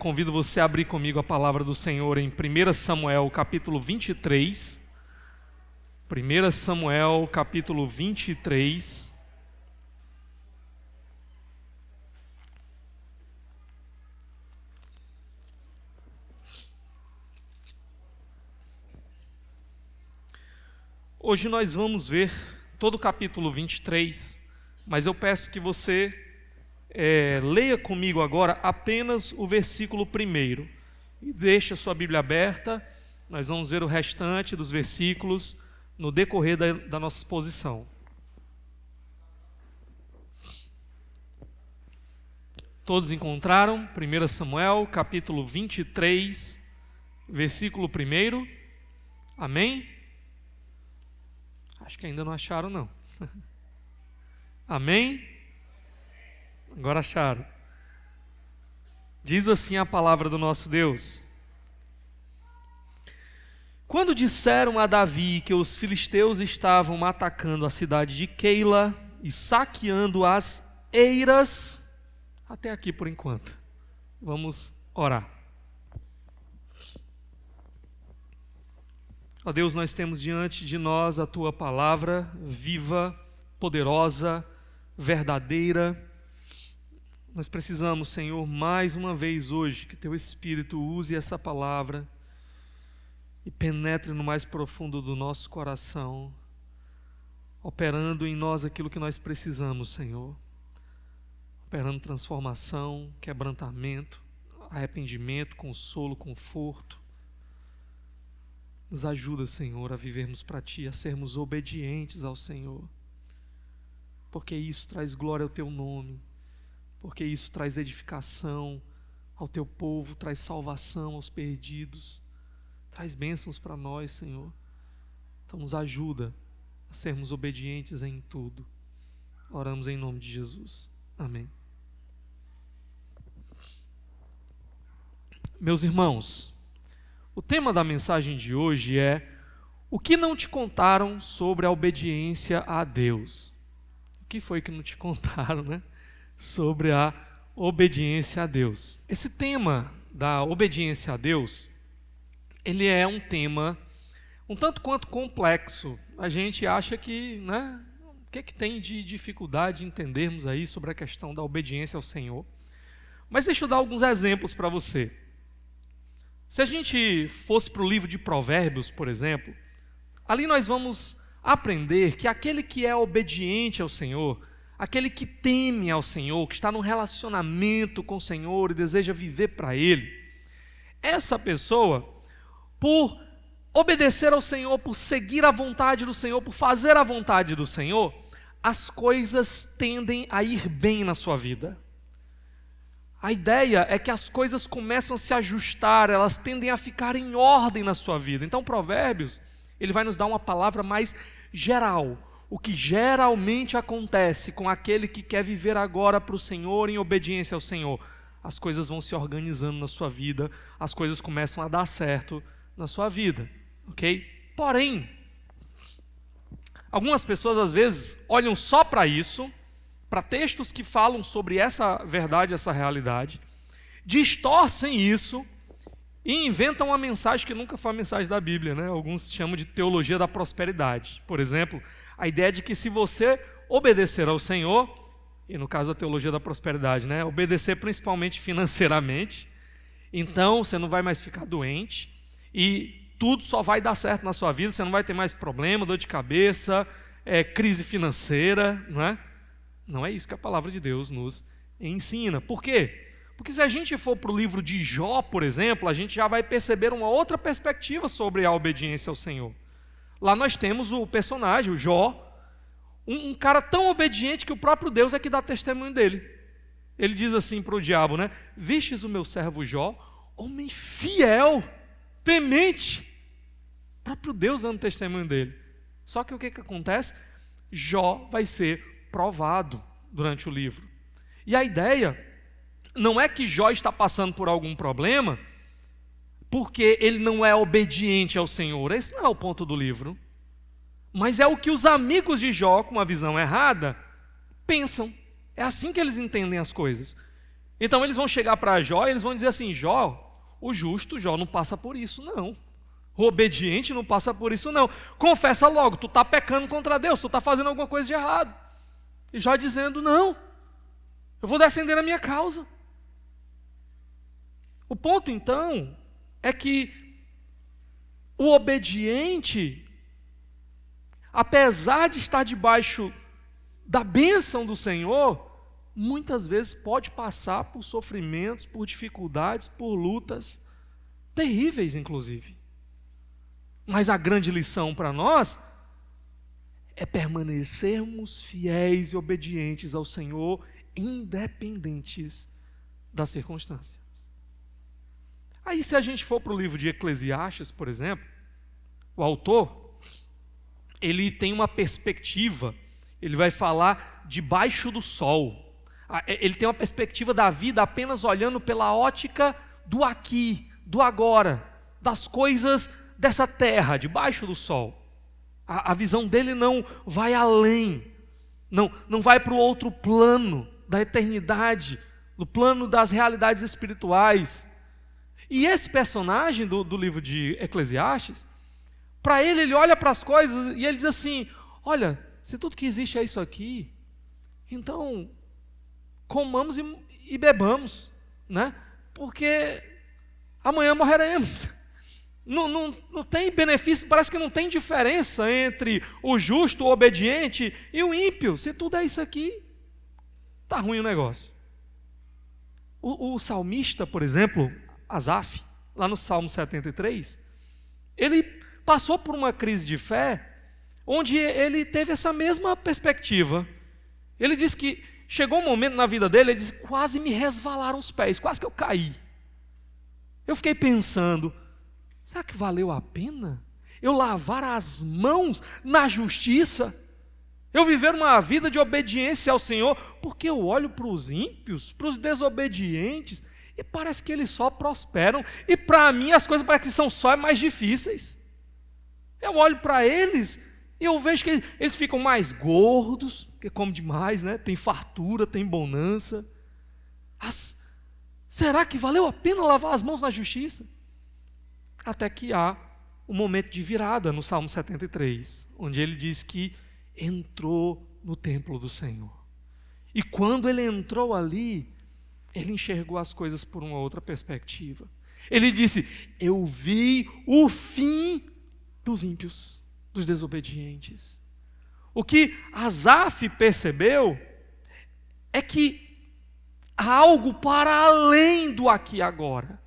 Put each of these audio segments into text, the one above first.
Convido você a abrir comigo a palavra do Senhor em 1 Samuel, capítulo 23. 1 Samuel, capítulo 23. Hoje nós vamos ver todo o capítulo 23, mas eu peço que você leia comigo agora apenas o versículo 1 e deixe a sua Bíblia aberta. Nós vamos ver o restante dos versículos no decorrer da nossa exposição. Todos encontraram? 1 Samuel, capítulo 23, versículo 1. Amém? Acho que ainda não acharam, não. Amém? Agora acharam. Diz assim a palavra do nosso Deus: Quando disseram a Davi que os filisteus estavam atacando a cidade de Keila e saqueando as eiras, até aqui por enquanto. Vamos orar. Ó Deus, nós temos diante de nós a Tua palavra viva, poderosa, verdadeira. Nós precisamos, Senhor, mais uma vez hoje, que Teu Espírito use essa palavra e penetre no mais profundo do nosso coração, operando em nós aquilo que nós precisamos, Senhor. Operando transformação, quebrantamento, arrependimento, consolo, conforto. Nos ajuda, Senhor, a vivermos para Ti, a sermos obedientes ao Senhor, porque isso traz glória ao Teu nome, porque isso traz edificação ao Teu povo, traz salvação aos perdidos, traz bênçãos para nós, Senhor. Então nos ajuda a sermos obedientes em tudo. Oramos em nome de Jesus. Amém. Meus irmãos, o tema da mensagem de hoje é: o que não te contaram sobre a obediência a Deus? O que foi que não te contaram, né? Sobre a obediência a Deus. Esse tema da obediência a Deus, ele é um tema um tanto quanto complexo. A gente acha que, né? O que tem de dificuldade em entendermos aí sobre a questão da obediência ao Senhor? Mas deixa eu dar alguns exemplos para você. Se a gente fosse para o livro de Provérbios, por exemplo, ali nós vamos aprender que aquele que é obediente ao Senhor, aquele que teme ao Senhor, que está num relacionamento com o Senhor e deseja viver para Ele, essa pessoa, por obedecer ao Senhor, por seguir a vontade do Senhor, por fazer a vontade do Senhor, as coisas tendem a ir bem na sua vida. A ideia é que as coisas começam a se ajustar, elas tendem a ficar em ordem na sua vida. Então, Provérbios, ele vai nos dar uma palavra mais geral. O que geralmente acontece com aquele que quer viver agora para o Senhor, em obediência ao Senhor. As coisas vão se organizando na sua vida, as coisas começam a dar certo na sua vida, ok? Porém, algumas pessoas às vezes olham só para isso, para textos que falam sobre essa verdade, essa realidade, distorcem isso e inventam uma mensagem que nunca foi a mensagem da Bíblia, né? Alguns chamam de teologia da prosperidade. Por exemplo, a ideia de que se você obedecer ao Senhor, e no caso da teologia da prosperidade, né? Obedecer principalmente financeiramente, então você não vai mais ficar doente e tudo só vai dar certo na sua vida, você não vai ter mais problema, dor de cabeça, crise financeira, não é? Não é isso que a palavra de Deus nos ensina. Por quê? Porque se a gente for para o livro de Jó, por exemplo, a gente já vai perceber uma outra perspectiva sobre a obediência ao Senhor. Lá nós temos o personagem, o Jó, um cara tão obediente que o próprio Deus é que dá testemunho dele. Ele diz assim para o diabo, né? Vistes o meu servo Jó, homem fiel, temente. O próprio Deus dando testemunho dele. Só que o que acontece? Jó vai ser provado durante o livro. E a ideia não é que Jó está passando por algum problema porque ele não é obediente ao Senhor. Esse não é o ponto do livro. Mas é o que os amigos de Jó, com uma visão errada, pensam. É assim que eles entendem as coisas. Então eles vão chegar para Jó e eles vão dizer assim: Jó, o justo, Jó não passa por isso não. O obediente não passa por isso não. Confessa logo, tu está pecando contra Deus, tu está fazendo alguma coisa de errado. E Jó dizendo: não, eu vou defender a minha causa. O ponto então é que o obediente, apesar de estar debaixo da bênção do Senhor, muitas vezes pode passar por sofrimentos, por dificuldades, por lutas terríveis, inclusive. Mas a grande lição para nós é permanecermos fiéis e obedientes ao Senhor, independentes das circunstâncias. Aí, se a gente for para o livro de Eclesiastes, por exemplo, o autor, ele tem uma perspectiva, ele vai falar debaixo do sol. Ele tem uma perspectiva da vida apenas olhando pela ótica do aqui, do agora, das coisas dessa terra, debaixo do sol. A visão dele não vai além, não vai para o outro plano da eternidade, do plano das realidades espirituais. E esse personagem do livro de Eclesiastes, para ele olha para as coisas e ele diz assim: olha, se tudo que existe é isso aqui, então comamos e bebamos, né? Porque amanhã morreremos. Não tem benefício, parece que não tem diferença entre o justo, o obediente e o ímpio. Se tudo é isso aqui, está ruim o negócio. O salmista, por exemplo, Asaf, lá no Salmo 73, ele passou por uma crise de fé, onde ele teve essa mesma perspectiva. Ele diz que chegou um momento na vida dele, ele diz: quase me resvalaram os pés, quase que eu caí. Eu fiquei pensando: será que valeu a pena eu lavar as mãos na justiça? Eu viver uma vida de obediência ao Senhor? Porque eu olho para os ímpios, para os desobedientes, e parece que eles só prosperam, e para mim as coisas parecem que são só mais difíceis. Eu olho para eles e eu vejo que eles ficam mais gordos, porque comem demais, né? Tem fartura, tem bonança. Será que valeu a pena lavar as mãos na justiça? Até que há um momento de virada no Salmo 73, onde ele diz que entrou no templo do Senhor. E quando ele entrou ali, ele enxergou as coisas por uma outra perspectiva. Ele disse: eu vi o fim dos ímpios, dos desobedientes. O que Asaf percebeu é que há algo para além do aqui e agora.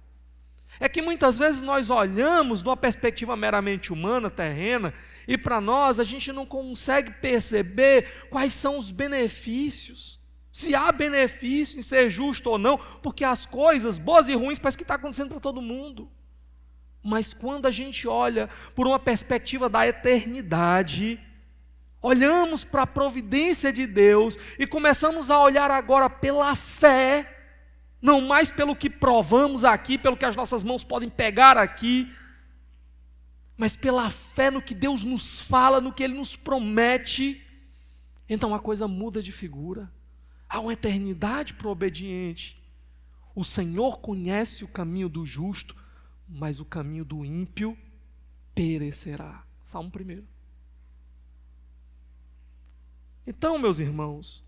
É que muitas vezes nós olhamos de uma perspectiva meramente humana, terrena, e para nós a gente não consegue perceber quais são os benefícios. Se há benefício em ser justo ou não, porque as coisas boas e ruins parece que está acontecendo para todo mundo. Mas quando a gente olha por uma perspectiva da eternidade, olhamos para a providência de Deus e começamos a olhar agora pela fé, não mais pelo que provamos aqui, pelo que as nossas mãos podem pegar aqui, mas pela fé no que Deus nos fala, no que Ele nos promete, então a coisa muda de figura. Há uma eternidade para o obediente. O Senhor conhece o caminho do justo, mas o caminho do ímpio perecerá. Salmo 1. Então, meus irmãos,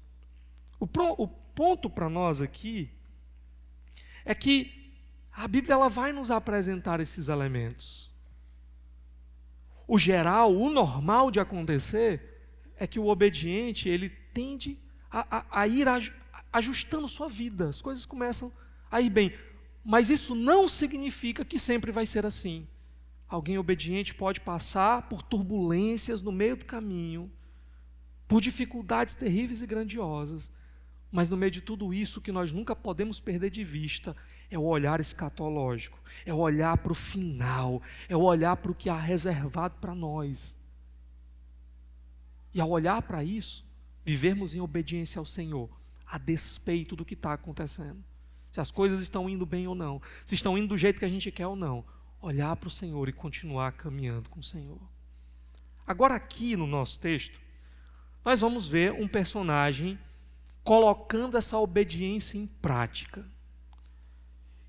o ponto para nós aqui é que a Bíblia ela vai nos apresentar esses elementos. O geral, o normal de acontecer é que o obediente ele tende a ir ajustando sua vida. As coisas começam a ir bem. Mas isso não significa que sempre vai ser assim. Alguém obediente pode passar por turbulências no meio do caminho, por dificuldades terríveis e grandiosas, mas no meio de tudo isso, o que nós nunca podemos perder de vista é o olhar escatológico, é o olhar para o final, é o olhar para o que há reservado para nós. E ao olhar para isso, vivermos em obediência ao Senhor, a despeito do que está acontecendo. Se as coisas estão indo bem ou não, se estão indo do jeito que a gente quer ou não, olhar para o Senhor e continuar caminhando com o Senhor. Agora aqui no nosso texto, nós vamos ver um personagem colocando essa obediência em prática.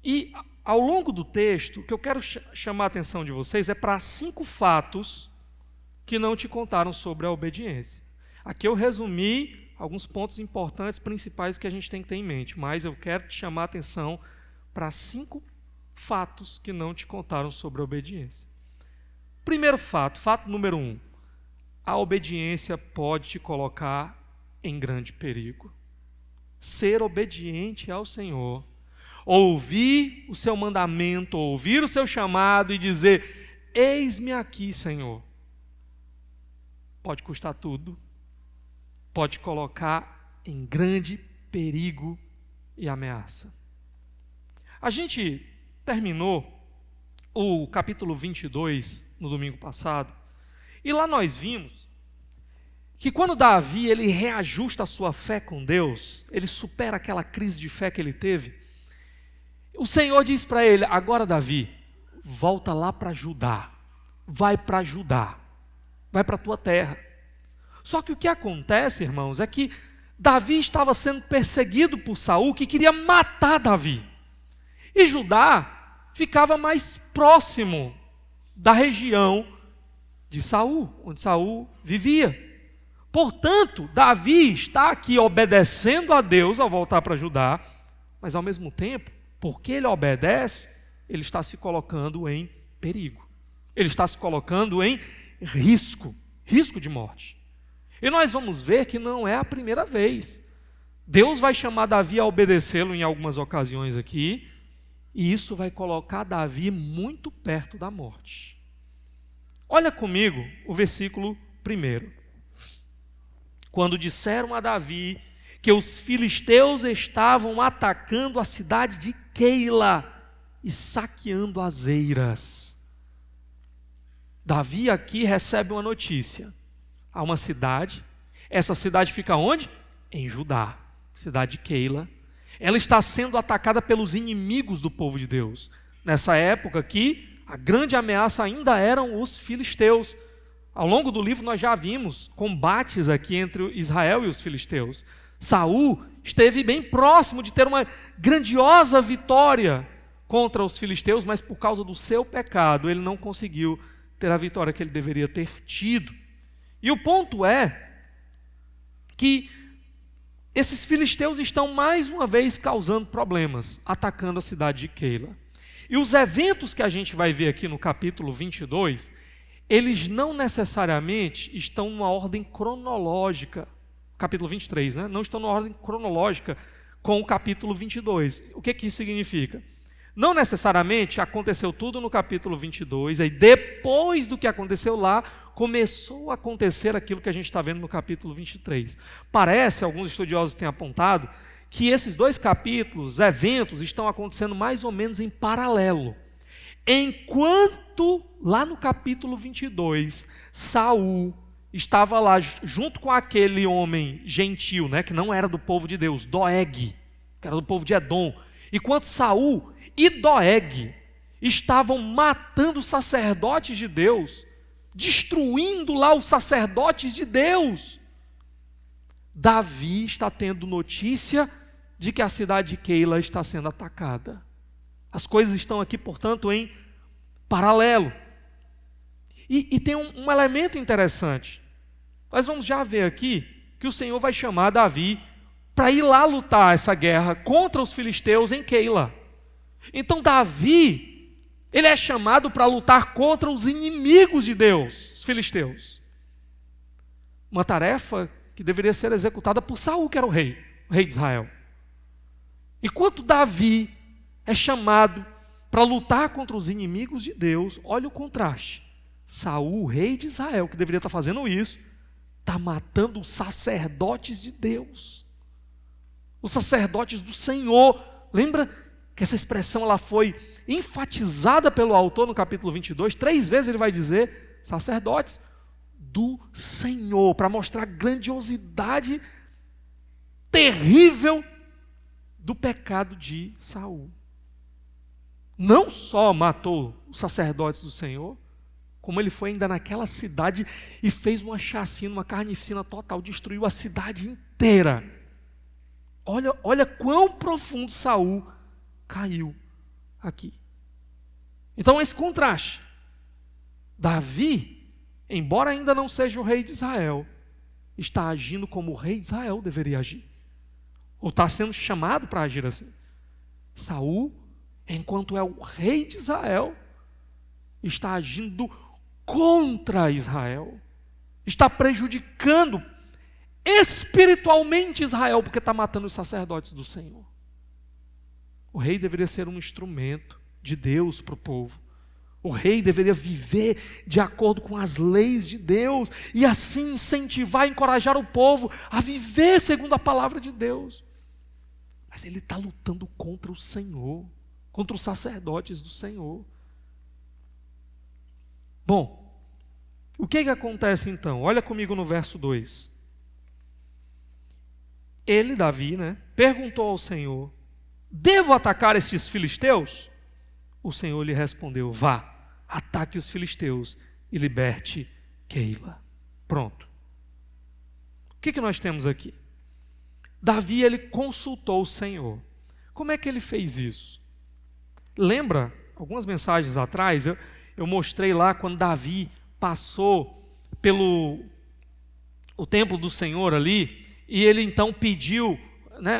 E ao longo do texto, o que eu quero chamar a atenção de vocês é para 5 fatos que não te contaram sobre a obediência. Aqui eu resumi alguns pontos importantes, principais que a gente tem que ter em mente, mas eu quero te chamar a atenção para 5 fatos que não te contaram sobre a obediência. Primeiro fato, fato número 1, a obediência pode te colocar em grande perigo. Ser obediente ao Senhor, ouvir o seu mandamento, ouvir o seu chamado e dizer: eis-me aqui, Senhor, pode custar tudo, pode colocar em grande perigo e ameaça. A gente terminou o capítulo 22 no domingo passado, e lá nós vimos que quando Davi ele reajusta a sua fé com Deus, ele supera aquela crise de fé que ele teve, o Senhor diz para ele: agora Davi, volta lá para Judá, vai para Judá, vai para a tua terra. Só que o que acontece, irmãos, é que Davi estava sendo perseguido por Saul, que queria matar Davi. E Judá ficava mais próximo da região de Saul, onde Saul vivia. Portanto, Davi está aqui obedecendo a Deus ao voltar para Judá, mas ao mesmo tempo, porque ele obedece, ele está se colocando em perigo. Ele está se colocando em risco de morte. E nós vamos ver que não é a primeira vez. Deus vai chamar Davi a obedecê-lo em algumas ocasiões aqui, e isso vai colocar Davi muito perto da morte. Olha comigo o versículo 1. Quando disseram a Davi que os filisteus estavam atacando a cidade de Keila e saqueando as eiras. Davi aqui recebe uma notícia. Há uma cidade, essa cidade fica onde? Em Judá, cidade de Keila. Ela está sendo atacada pelos inimigos do povo de Deus. Nessa época aqui, a grande ameaça ainda eram os filisteus. Ao longo do livro nós já vimos combates aqui entre Israel e os filisteus. Saul esteve bem próximo de ter uma grandiosa vitória contra os filisteus, mas por causa do seu pecado ele não conseguiu ter a vitória que ele deveria ter tido. E o ponto é que esses filisteus estão mais uma vez causando problemas, atacando a cidade de Keila. E os eventos que a gente vai ver aqui no capítulo 22, eles não necessariamente estão numa ordem cronológica, capítulo 23, né? Não estão numa ordem cronológica com o capítulo 22. O que isso significa? Não necessariamente aconteceu tudo no capítulo 22, aí depois do que aconteceu lá, começou a acontecer aquilo que a gente está vendo no capítulo 23. Parece, alguns estudiosos têm apontado, que esses 2 capítulos, eventos, estão acontecendo mais ou menos em paralelo. Enquanto, lá no capítulo 22, Saul estava lá junto com aquele homem gentil, né, que não era do povo de Deus, Doeg, que era do povo de Edom. Enquanto Saul e Doeg estavam matando os sacerdotes de Deus, destruindo lá os sacerdotes de Deus, Davi está tendo notícia de que a cidade de Keila está sendo atacada. As coisas estão aqui, portanto, em paralelo. E tem um elemento interessante. Nós vamos já ver aqui que o Senhor vai chamar Davi para ir lá lutar essa guerra contra os filisteus em Keila. Então Davi, ele é chamado para lutar contra os inimigos de Deus, os filisteus. Uma tarefa que deveria ser executada por Saul, que era o rei de Israel. Enquanto Davi é chamado para lutar contra os inimigos de Deus, olha o contraste. Saul, rei de Israel, que deveria estar fazendo isso, está matando os sacerdotes de Deus, os sacerdotes do Senhor. Lembra que essa expressão ela foi enfatizada pelo autor no capítulo 22, 3 vezes ele vai dizer sacerdotes do Senhor, para mostrar a grandiosidade terrível do pecado de Saul. Não só matou os sacerdotes do Senhor, como ele foi ainda naquela cidade e fez uma chacina, uma carnificina total, destruiu a cidade inteira. Olha quão profundo Saul caiu aqui. Então, esse contraste. Davi, embora ainda não seja o rei de Israel, está agindo como o rei de Israel deveria agir. Ou está sendo chamado para agir assim. Saul, enquanto é o rei de Israel, está agindo contra Israel. Está prejudicando espiritualmente Israel, porque está matando os sacerdotes do Senhor. O rei deveria ser um instrumento de Deus para o povo. O rei deveria viver de acordo com as leis de Deus e assim incentivar, encorajar o povo a viver segundo a palavra de Deus. Mas ele está lutando contra o Senhor, contra os sacerdotes do Senhor. Bom, o que acontece então? Olha comigo no verso 2. Ele, Davi, perguntou ao Senhor: devo atacar estes filisteus? O Senhor lhe respondeu: vá, ataque os filisteus e liberte Keila. Pronto. O que nós temos aqui? Davi, ele consultou o Senhor. Como é que ele fez isso? Lembra, algumas mensagens atrás, eu mostrei lá quando Davi passou pelo o templo do Senhor ali, e ele então pediu,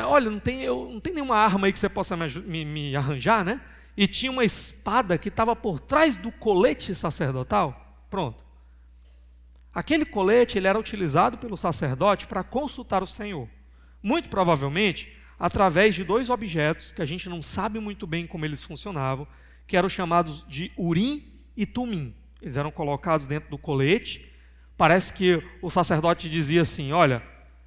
olha, não tem nenhuma arma aí que você possa me arranjar, E tinha uma espada que estava por trás do colete sacerdotal. Pronto. Aquele colete, ele era utilizado pelo sacerdote para consultar o Senhor. Muito provavelmente, através de dois objetos, que a gente não sabe muito bem como eles funcionavam, que eram chamados de Urim e Tumim. Eles eram colocados dentro do colete. Parece que o sacerdote dizia assim: olha,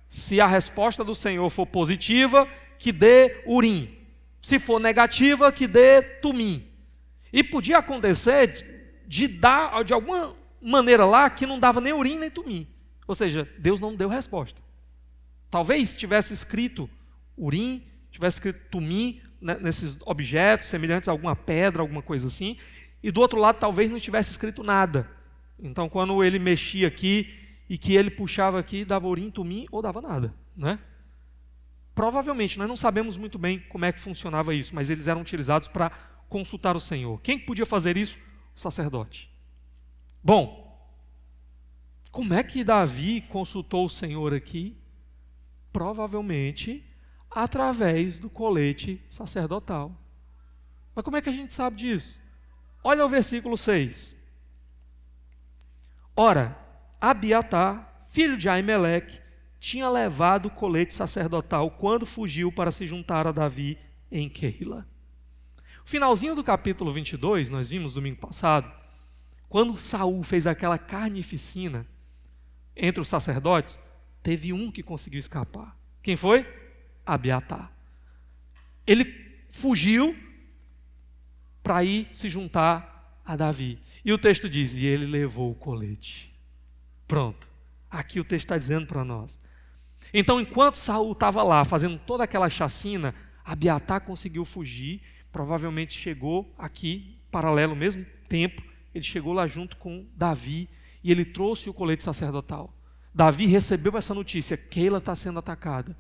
se a resposta do Senhor for positiva, que dê Urim. Se for negativa, que dê Tumim. E podia acontecer de dar, de alguma maneira lá, que não dava nem Urim nem Tumim. Ou seja, Deus não deu resposta. Talvez tivesse escrito Urim, tivesse escrito Tumim, nesses objetos semelhantes a alguma pedra, alguma coisa assim. E do outro lado, talvez não tivesse escrito nada. Então, quando ele mexia aqui, e que ele puxava aqui, dava Urim, Tumim, ou dava nada, Provavelmente, nós não sabemos muito bem como é que funcionava isso, mas eles eram utilizados para consultar o Senhor. Quem podia fazer isso? O sacerdote. Bom, como é que Davi consultou o Senhor aqui? Provavelmente através do colete sacerdotal. Mas como é que a gente sabe disso? Olha o versículo 6. Ora, Abiatar, filho de Aimeleque, tinha levado o colete sacerdotal quando fugiu para se juntar a Davi em Keila. O finalzinho do capítulo 22, nós vimos domingo passado, quando Saul fez aquela carnificina entre os sacerdotes, teve um que conseguiu escapar. Quem foi? Abiatar. Ele fugiu para ir se juntar a Davi. E o texto diz: e ele levou o colete. Pronto. Aqui o texto está dizendo para nós. Então, enquanto Saul estava lá fazendo toda aquela chacina, Abiatar conseguiu fugir. Provavelmente chegou aqui, paralelo, mesmo tempo, ele chegou lá junto com Davi e ele trouxe o colete sacerdotal. Davi recebeu essa notícia: Keila está sendo atacada.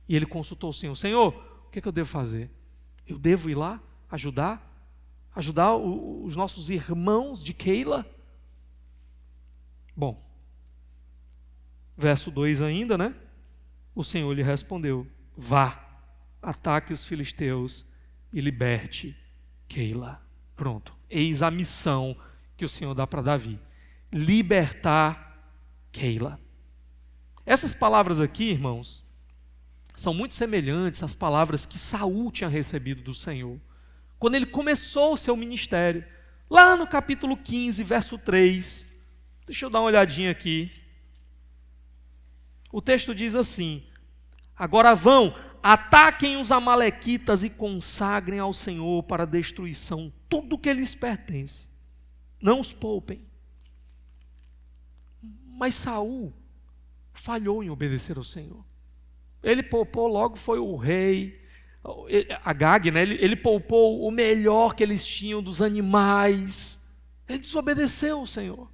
E ele consultou o Senhor: Senhor, o que eu devo fazer? Eu devo ir lá ajudar os nossos irmãos de Keila? Bom, verso 2 ainda, O Senhor lhe respondeu: vá, ataque os filisteus e liberte Keila. Pronto, eis a missão que o Senhor dá para Davi: libertar Keila. Essas palavras aqui, irmãos, são muito semelhantes às palavras que Saul tinha recebido do Senhor quando ele começou o seu ministério, lá no capítulo 15, verso 3. Deixa eu dar uma olhadinha aqui. O texto diz assim: agora vão, ataquem os amalequitas e consagrem ao Senhor para destruição tudo que lhes pertence. Não os poupem. Mas Saul falhou em obedecer ao Senhor. Ele poupou logo, foi o rei, Agag, ele poupou o melhor que eles tinham dos animais. Ele desobedeceu ao Senhor.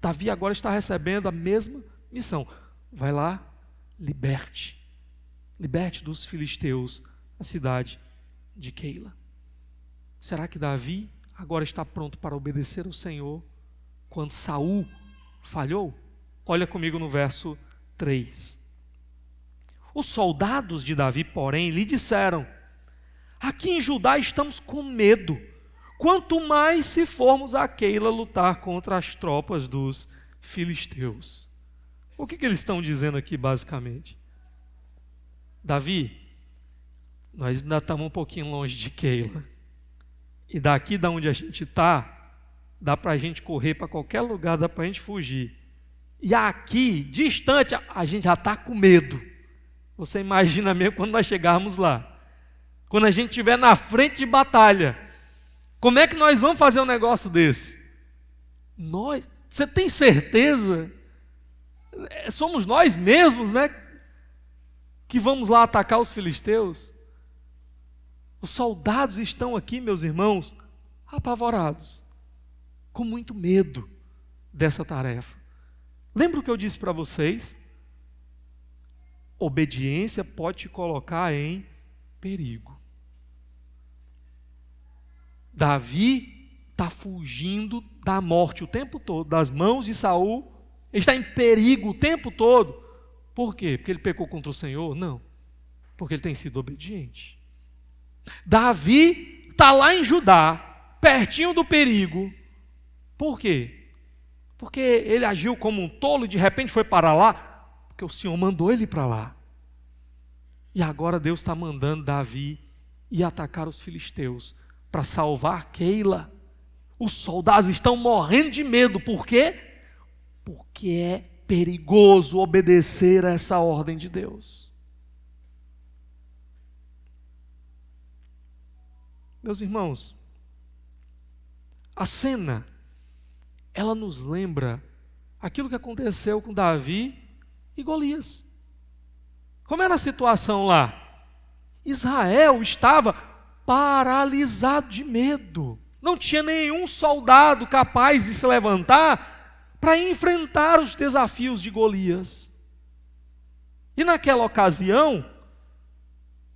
Davi agora está recebendo a mesma missão. Vai lá, liberte dos filisteus a cidade de Keila. Será que Davi agora está pronto para obedecer ao Senhor quando Saul falhou? Olha comigo no verso 3. Os soldados de Davi, porém, lhe disseram: aqui em Judá estamos com medo, quanto mais se formos a Keila lutar contra as tropas dos filisteus. O que eles estão dizendo aqui basicamente? Davi, nós ainda estamos um pouquinho longe de Keila. E daqui da onde a gente está, dá para a gente correr para qualquer lugar, dá para a gente fugir. E aqui, distante, a gente já está com medo. Você imagina mesmo quando nós chegarmos lá. Quando a gente estiver na frente de batalha. Como é que nós vamos fazer um negócio desse? Você tem certeza? Somos nós mesmos, né? Que vamos lá atacar os filisteus? Os soldados estão aqui, meus irmãos, apavorados, com muito medo dessa tarefa. Lembra o que eu disse para vocês? Obediência pode te colocar em perigo. Davi está fugindo da morte o tempo todo, das mãos de Saul. Ele está em perigo o tempo todo. Por quê? Porque ele pecou contra o Senhor? Não. Porque ele tem sido obediente. Davi está lá em Judá, pertinho do perigo. Por quê? Porque ele agiu como um tolo e de repente foi para lá, porque o Senhor mandou ele para lá. E agora Deus está mandando Davi ir atacar os filisteus para salvar Keila. Os soldados estão morrendo de medo. Por quê? Porque é perigoso obedecer a essa ordem de Deus. Meus irmãos, a cena, ela nos lembra aquilo que aconteceu com Davi e Golias. Como era a situação lá? Israel estava paralisado de medo. Não tinha nenhum soldado capaz de se levantar para enfrentar os desafios de Golias. E naquela ocasião,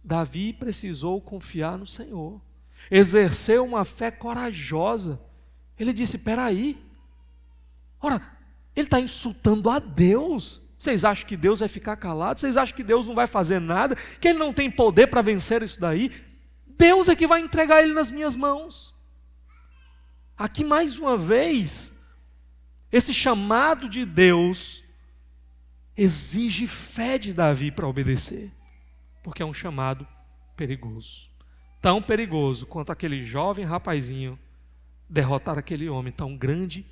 Davi precisou confiar no Senhor. Exerceu uma fé corajosa. Ele disse: espera aí, ora, ele está insultando a Deus. Vocês acham que Deus vai ficar calado? Vocês acham que Deus não vai fazer nada? Que Ele não tem poder para vencer isso daí? Deus é que vai entregar ele nas minhas mãos. Aqui mais uma vez, esse chamado de Deus exige fé de Davi para obedecer, porque é um chamado perigoso. Tão perigoso quanto aquele jovem rapazinho derrotar aquele homem tão grande,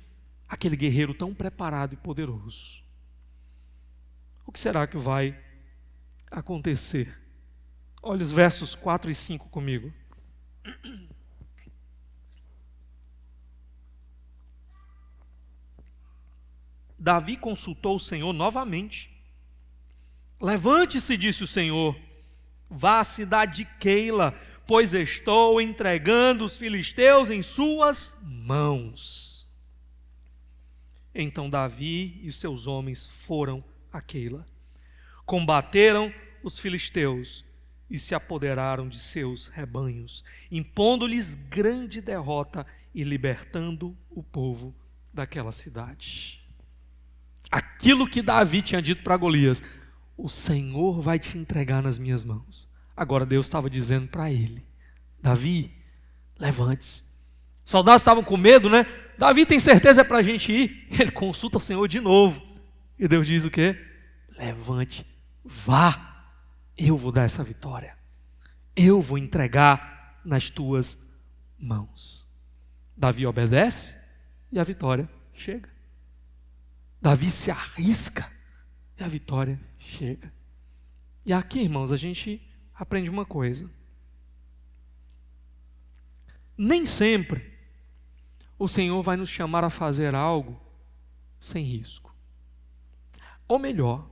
aquele guerreiro tão preparado e poderoso. O que será que vai acontecer? Olha os versos 4 e 5 comigo. Davi consultou o Senhor novamente. Levante-se, disse o Senhor, vá à cidade de Keila, pois estou entregando os filisteus em suas mãos. Então Davi e seus homens foram a Keila, combateram os filisteus e se apoderaram de seus rebanhos, impondo-lhes grande derrota e libertando o povo daquela cidade. Aquilo que Davi tinha dito para Golias: o Senhor vai te entregar nas minhas mãos. Agora Deus estava dizendo para ele: Davi, levante-se. Os soldados estavam com medo, né? Davi, tem certeza para a gente ir? Ele consulta o Senhor de novo. E Deus diz o quê? Levante, vá. Eu vou dar essa vitória. Eu vou entregar nas tuas mãos. Davi obedece e a vitória chega. Davi se arrisca e a vitória chega. E aqui, irmãos, a gente aprende uma coisa. Nem sempre o Senhor vai nos chamar a fazer algo sem risco. Ou melhor,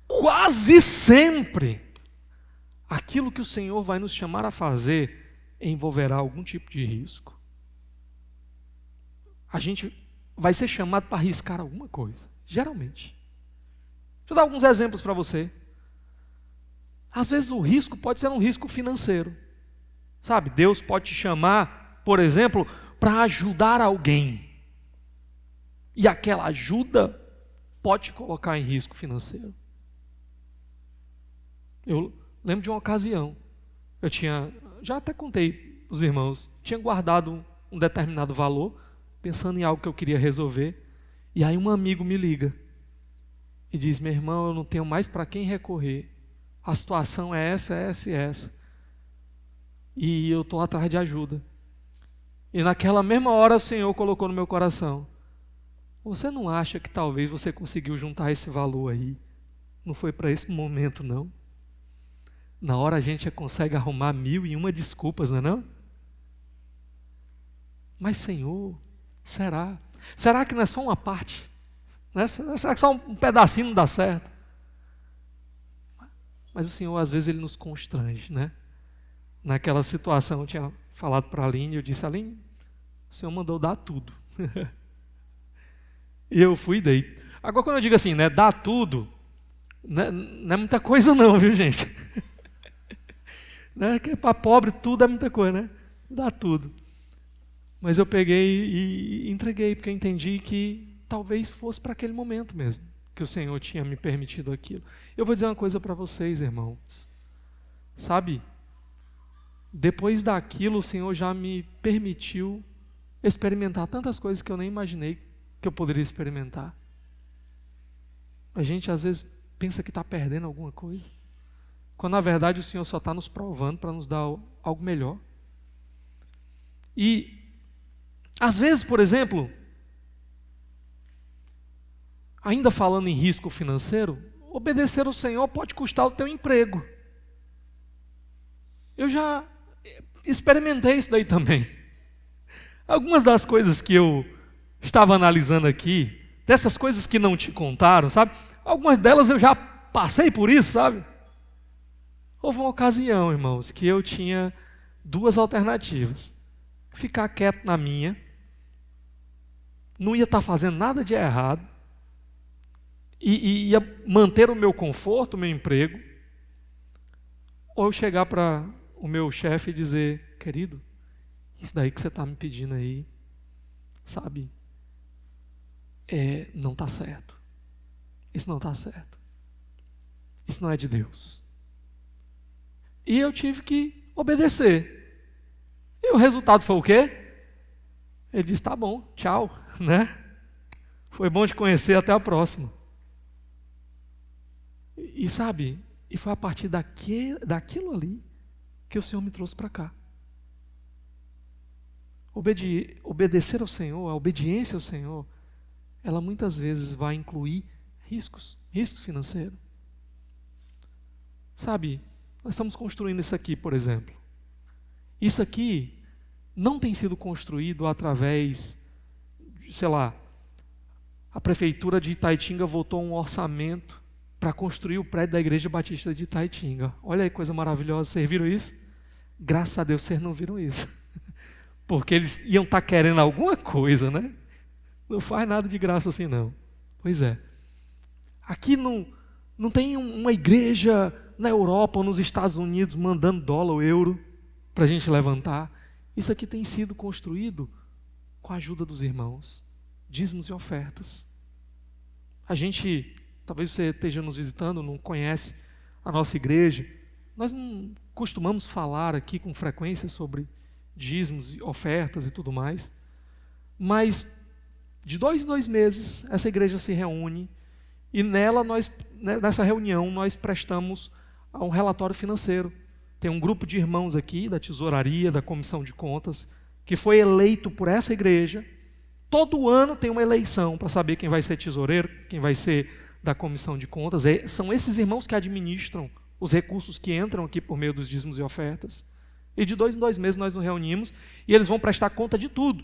quase sempre aquilo que o Senhor vai nos chamar a fazer envolverá algum tipo de risco. A gente vai ser chamado para arriscar alguma coisa, geralmente. Deixa eu dar alguns exemplos para você. Às vezes o risco pode ser um risco financeiro. Sabe, Deus pode te chamar, por exemplo, para ajudar alguém. E aquela ajuda pode te colocar em risco financeiro. Eu lembro de uma ocasião, já até contei para os irmãos, tinha guardado um determinado valor, pensando em algo que eu queria resolver, e aí um amigo me liga e diz: meu irmão, eu não tenho mais para quem recorrer, a situação é essa e essa, e eu estou atrás de ajuda. E naquela mesma hora o Senhor colocou no meu coração: você não acha que talvez você conseguiu juntar esse valor aí? Não foi para esse momento, não? Na hora a gente consegue arrumar 1001 desculpas, não é não? Mas Senhor, será? Será que não é só uma parte? Né? Será que só um pedacinho não dá certo? Mas o Senhor às vezes Ele nos constrange, né? Naquela situação eu tinha falado para a Aline, eu disse: Aline, o Senhor mandou dar tudo. E eu fui e dei. Agora quando eu digo assim, né, dar tudo, não é muita coisa não, viu gente? Né? Que para pobre tudo é muita coisa, né? Dá tudo. Mas eu peguei e entreguei, porque eu entendi que talvez fosse para aquele momento mesmo, que o Senhor tinha me permitido aquilo. Eu vou dizer uma coisa para vocês, irmãos. Sabe, depois daquilo o Senhor já me permitiu experimentar tantas coisas que eu nem imaginei que eu poderia experimentar. A gente às vezes pensa que está perdendo alguma coisa, quando na verdade o Senhor só está nos provando para nos dar algo melhor. E às vezes, por exemplo, ainda falando em risco financeiro, obedecer ao Senhor pode custar o teu emprego. Eu já experimentei isso daí também. Algumas das coisas que eu estava analisando aqui, dessas coisas que não te contaram, sabe? Algumas delas eu já passei por isso, sabe? Houve uma ocasião, irmãos, que eu tinha duas alternativas: ficar quieto na minha, não ia estar fazendo nada de errado, e ia manter o meu conforto, o meu emprego, ou eu chegar para o meu chefe e dizer: querido, isso daí que você está me pedindo aí, sabe, não está certo. Isso não está certo. Isso não é de Deus. E eu tive que obedecer. E o resultado foi o quê? Ele disse: tá bom, tchau, né? Foi bom te conhecer, até a próxima. E sabe, e foi a partir daquilo ali que o Senhor me trouxe para cá. Obedecer ao Senhor, a obediência ao Senhor, ela muitas vezes vai incluir riscos financeiros. Sabe, nós estamos construindo isso aqui, por exemplo. Isso aqui não tem sido construído através, sei lá, a prefeitura de Itaitinga votou um orçamento para construir o prédio da Igreja Batista de Itaitinga. Olha aí, coisa maravilhosa, vocês viram isso? Graças a Deus vocês não viram isso. Porque eles iam estar querendo alguma coisa, né? Não faz nada de graça assim não. Pois é. Aqui não tem uma igreja na Europa ou nos Estados Unidos mandando dólar ou euro para a gente levantar. Isso aqui tem sido construído com a ajuda dos irmãos, dízimos e ofertas. A gente, talvez você esteja nos visitando, não conhece a nossa igreja, nós não costumamos falar aqui com frequência sobre dízimos e ofertas e tudo mais, mas de 2 em 2 meses essa igreja se reúne e nessa reunião nós prestamos um relatório financeiro. Tem um grupo de irmãos aqui da tesouraria, da comissão de contas, que foi eleito por essa igreja. Todo ano tem uma eleição para saber quem vai ser tesoureiro, quem vai ser da comissão de contas. São esses irmãos que administram os recursos que entram aqui por meio dos dízimos e ofertas. E de 2 em 2 meses nós nos reunimos e eles vão prestar conta de tudo.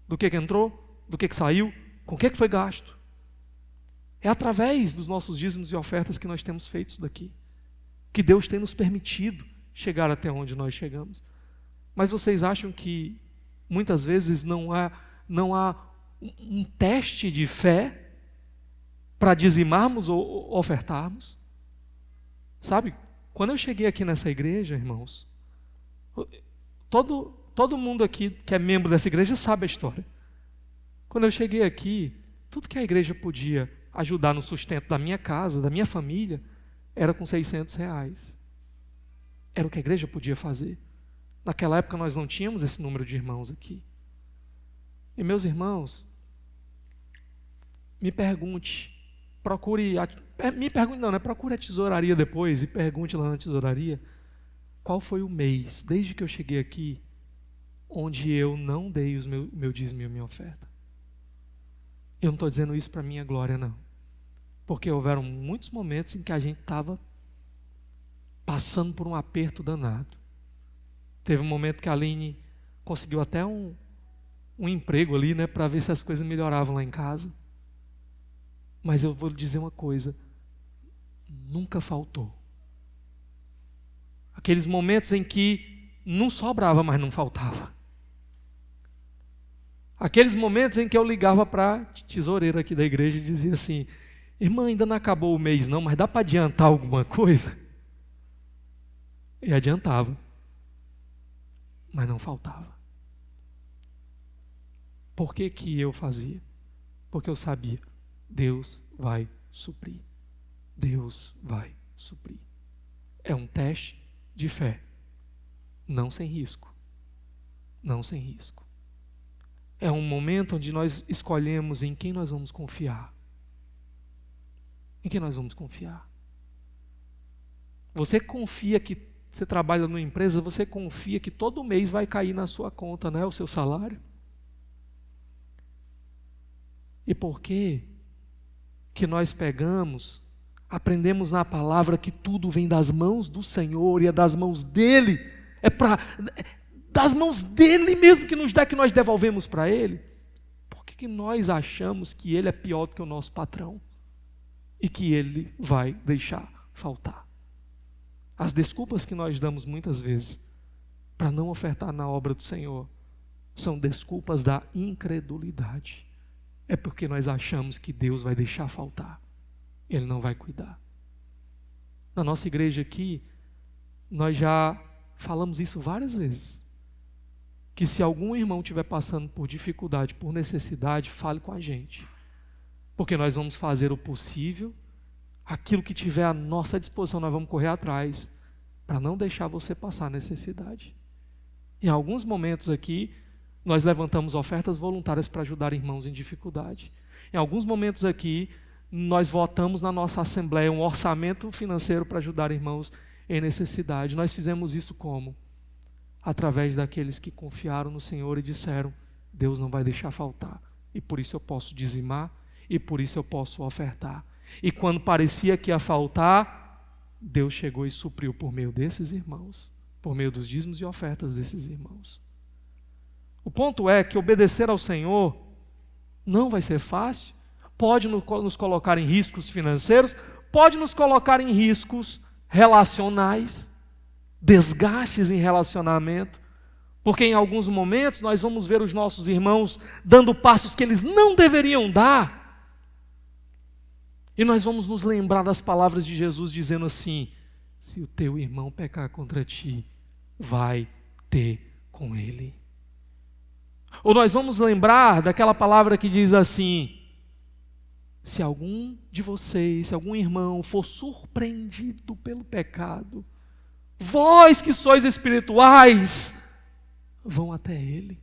Do que entrou, do que saiu, com o que foi gasto. É através dos nossos dízimos e ofertas que nós temos feito isso daqui. Que Deus tem nos permitido chegar até onde nós chegamos. Mas vocês acham que muitas vezes não há um teste de fé para dizimarmos ou ofertarmos? Sabe, quando eu cheguei aqui nessa igreja, irmãos, Todo mundo aqui que é membro dessa igreja sabe a história. Quando eu cheguei aqui, tudo que a igreja podia ajudar no sustento da minha casa, da minha família, era com R$600. Era o que a igreja podia fazer. Naquela época nós não tínhamos esse número de irmãos aqui. E meus irmãos, me pergunte a tesouraria depois e pergunte lá na tesouraria qual foi o mês, desde que eu cheguei aqui, onde eu não dei o meu dízimo e a minha oferta. Eu não estou dizendo isso para minha glória, não. Porque houveram muitos momentos em que a gente estava passando por um aperto danado. Teve um momento que a Aline conseguiu até um emprego ali, né, para ver se as coisas melhoravam lá em casa. Mas eu vou lhe dizer uma coisa, nunca faltou. Aqueles momentos em que não sobrava, mas não faltava. Aqueles momentos em que eu ligava para a tesoureira aqui da igreja e dizia assim: irmã, ainda não acabou o mês não, mas dá para adiantar alguma coisa? E adiantava, mas não faltava. Por que que eu fazia? Porque eu sabia, Deus vai suprir. Deus vai suprir. É um teste de fé, não sem risco. Não sem risco. É um momento onde nós escolhemos em quem nós vamos confiar. Em quem nós vamos confiar? Você confia que você trabalha numa empresa, você confia que todo mês vai cair na sua conta, né, o seu salário? E por que que nós aprendemos na palavra que tudo vem das mãos do Senhor e é das mãos dele? Das mãos dele mesmo que nos dá, que nós devolvemos para ele. Por que nós achamos que ele é pior do que o nosso patrão e que ele vai deixar faltar? As desculpas que nós damos muitas vezes para não ofertar na obra do Senhor são desculpas da incredulidade. É porque nós achamos que Deus vai deixar faltar, ele não vai cuidar. Na nossa igreja aqui, nós já falamos isso várias vezes. Que se algum irmão estiver passando por dificuldade, por necessidade, fale com a gente. Porque nós vamos fazer o possível, aquilo que tiver à nossa disposição, nós vamos correr atrás, para não deixar você passar necessidade. Em alguns momentos aqui, nós levantamos ofertas voluntárias para ajudar irmãos em dificuldade. Em alguns momentos aqui, nós votamos na nossa assembleia um orçamento financeiro para ajudar irmãos em necessidade. Nós fizemos isso como? Através daqueles que confiaram no Senhor e disseram: Deus não vai deixar faltar, e por isso eu posso dizimar, e por isso eu posso ofertar. E quando parecia que ia faltar, Deus chegou e supriu por meio desses irmãos, por meio dos dízimos e ofertas desses irmãos. O ponto é que obedecer ao Senhor não vai ser fácil, pode nos colocar em riscos financeiros, pode nos colocar em riscos relacionais, desgastes em relacionamento, porque em alguns momentos nós vamos ver os nossos irmãos dando passos que eles não deveriam dar, e nós vamos nos lembrar das palavras de Jesus dizendo assim: se o teu irmão pecar contra ti, vai ter com ele. Ou nós vamos lembrar daquela palavra que diz assim: se algum de vocês, se algum irmão for surpreendido pelo pecado, vós que sois espirituais, vão até ele.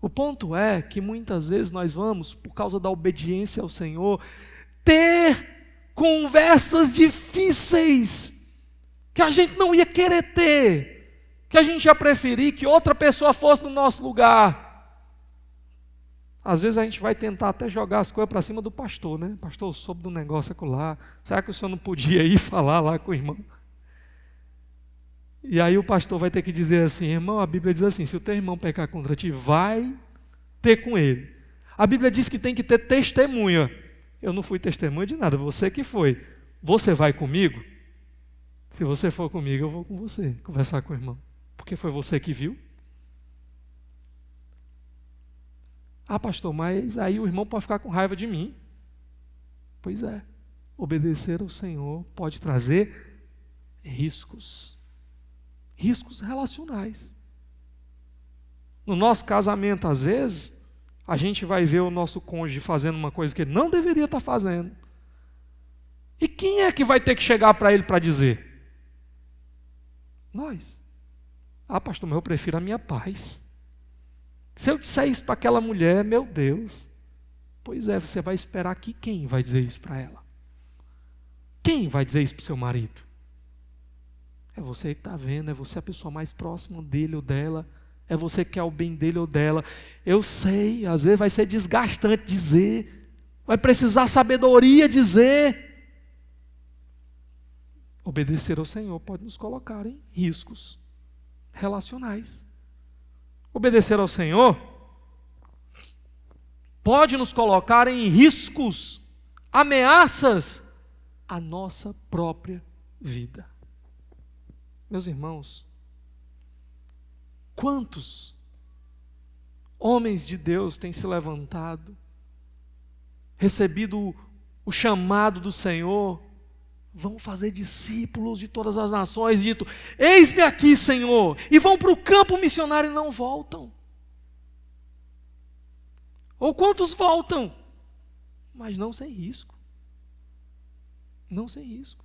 O ponto é que muitas vezes nós vamos, por causa da obediência ao Senhor, ter conversas difíceis, que a gente não ia querer ter, que a gente ia preferir que outra pessoa fosse no nosso lugar. Às vezes a gente vai tentar até jogar as coisas para cima do pastor, né? Pastor, eu soube do negócio acolá, será que o senhor não podia ir falar lá com o irmão? E aí o pastor vai ter que dizer assim: irmão, a Bíblia diz assim, se o teu irmão pecar contra ti, vai ter com ele. A Bíblia diz que tem que ter testemunha. Eu não fui testemunha de nada, você que foi. Você vai comigo? Se você for comigo, eu vou com você, conversar com o irmão. Porque foi você que viu. Ah, pastor, mas aí o irmão pode ficar com raiva de mim. Pois é, obedecer ao Senhor pode trazer riscos. riscos relacionais. No nosso casamento, às vezes, a gente vai ver o nosso cônjuge fazendo uma coisa que ele não deveria estar fazendo. E quem é que vai ter que chegar para ele para dizer? Nós. Ah, pastor, mas eu prefiro a minha paz. Se eu disser isso para aquela mulher, meu Deus. Pois é, você vai esperar que quem vai dizer isso para ela? Quem vai dizer isso para o seu marido? É você que está vendo, é você a pessoa mais próxima dele ou dela. É você que quer o bem dele ou dela. Eu sei, às vezes vai ser desgastante dizer. Vai precisar sabedoria dizer. Obedecer ao Senhor pode nos colocar em riscos relacionais. Obedecer ao Senhor pode nos colocar em riscos, ameaças à nossa própria vida. Meus irmãos, quantos homens de Deus têm se levantado, recebido o chamado do Senhor, vão fazer discípulos de todas as nações, dito, eis-me aqui, Senhor, e vão para o campo missionário e não voltam. Ou quantos voltam, mas não sem risco. Não sem risco.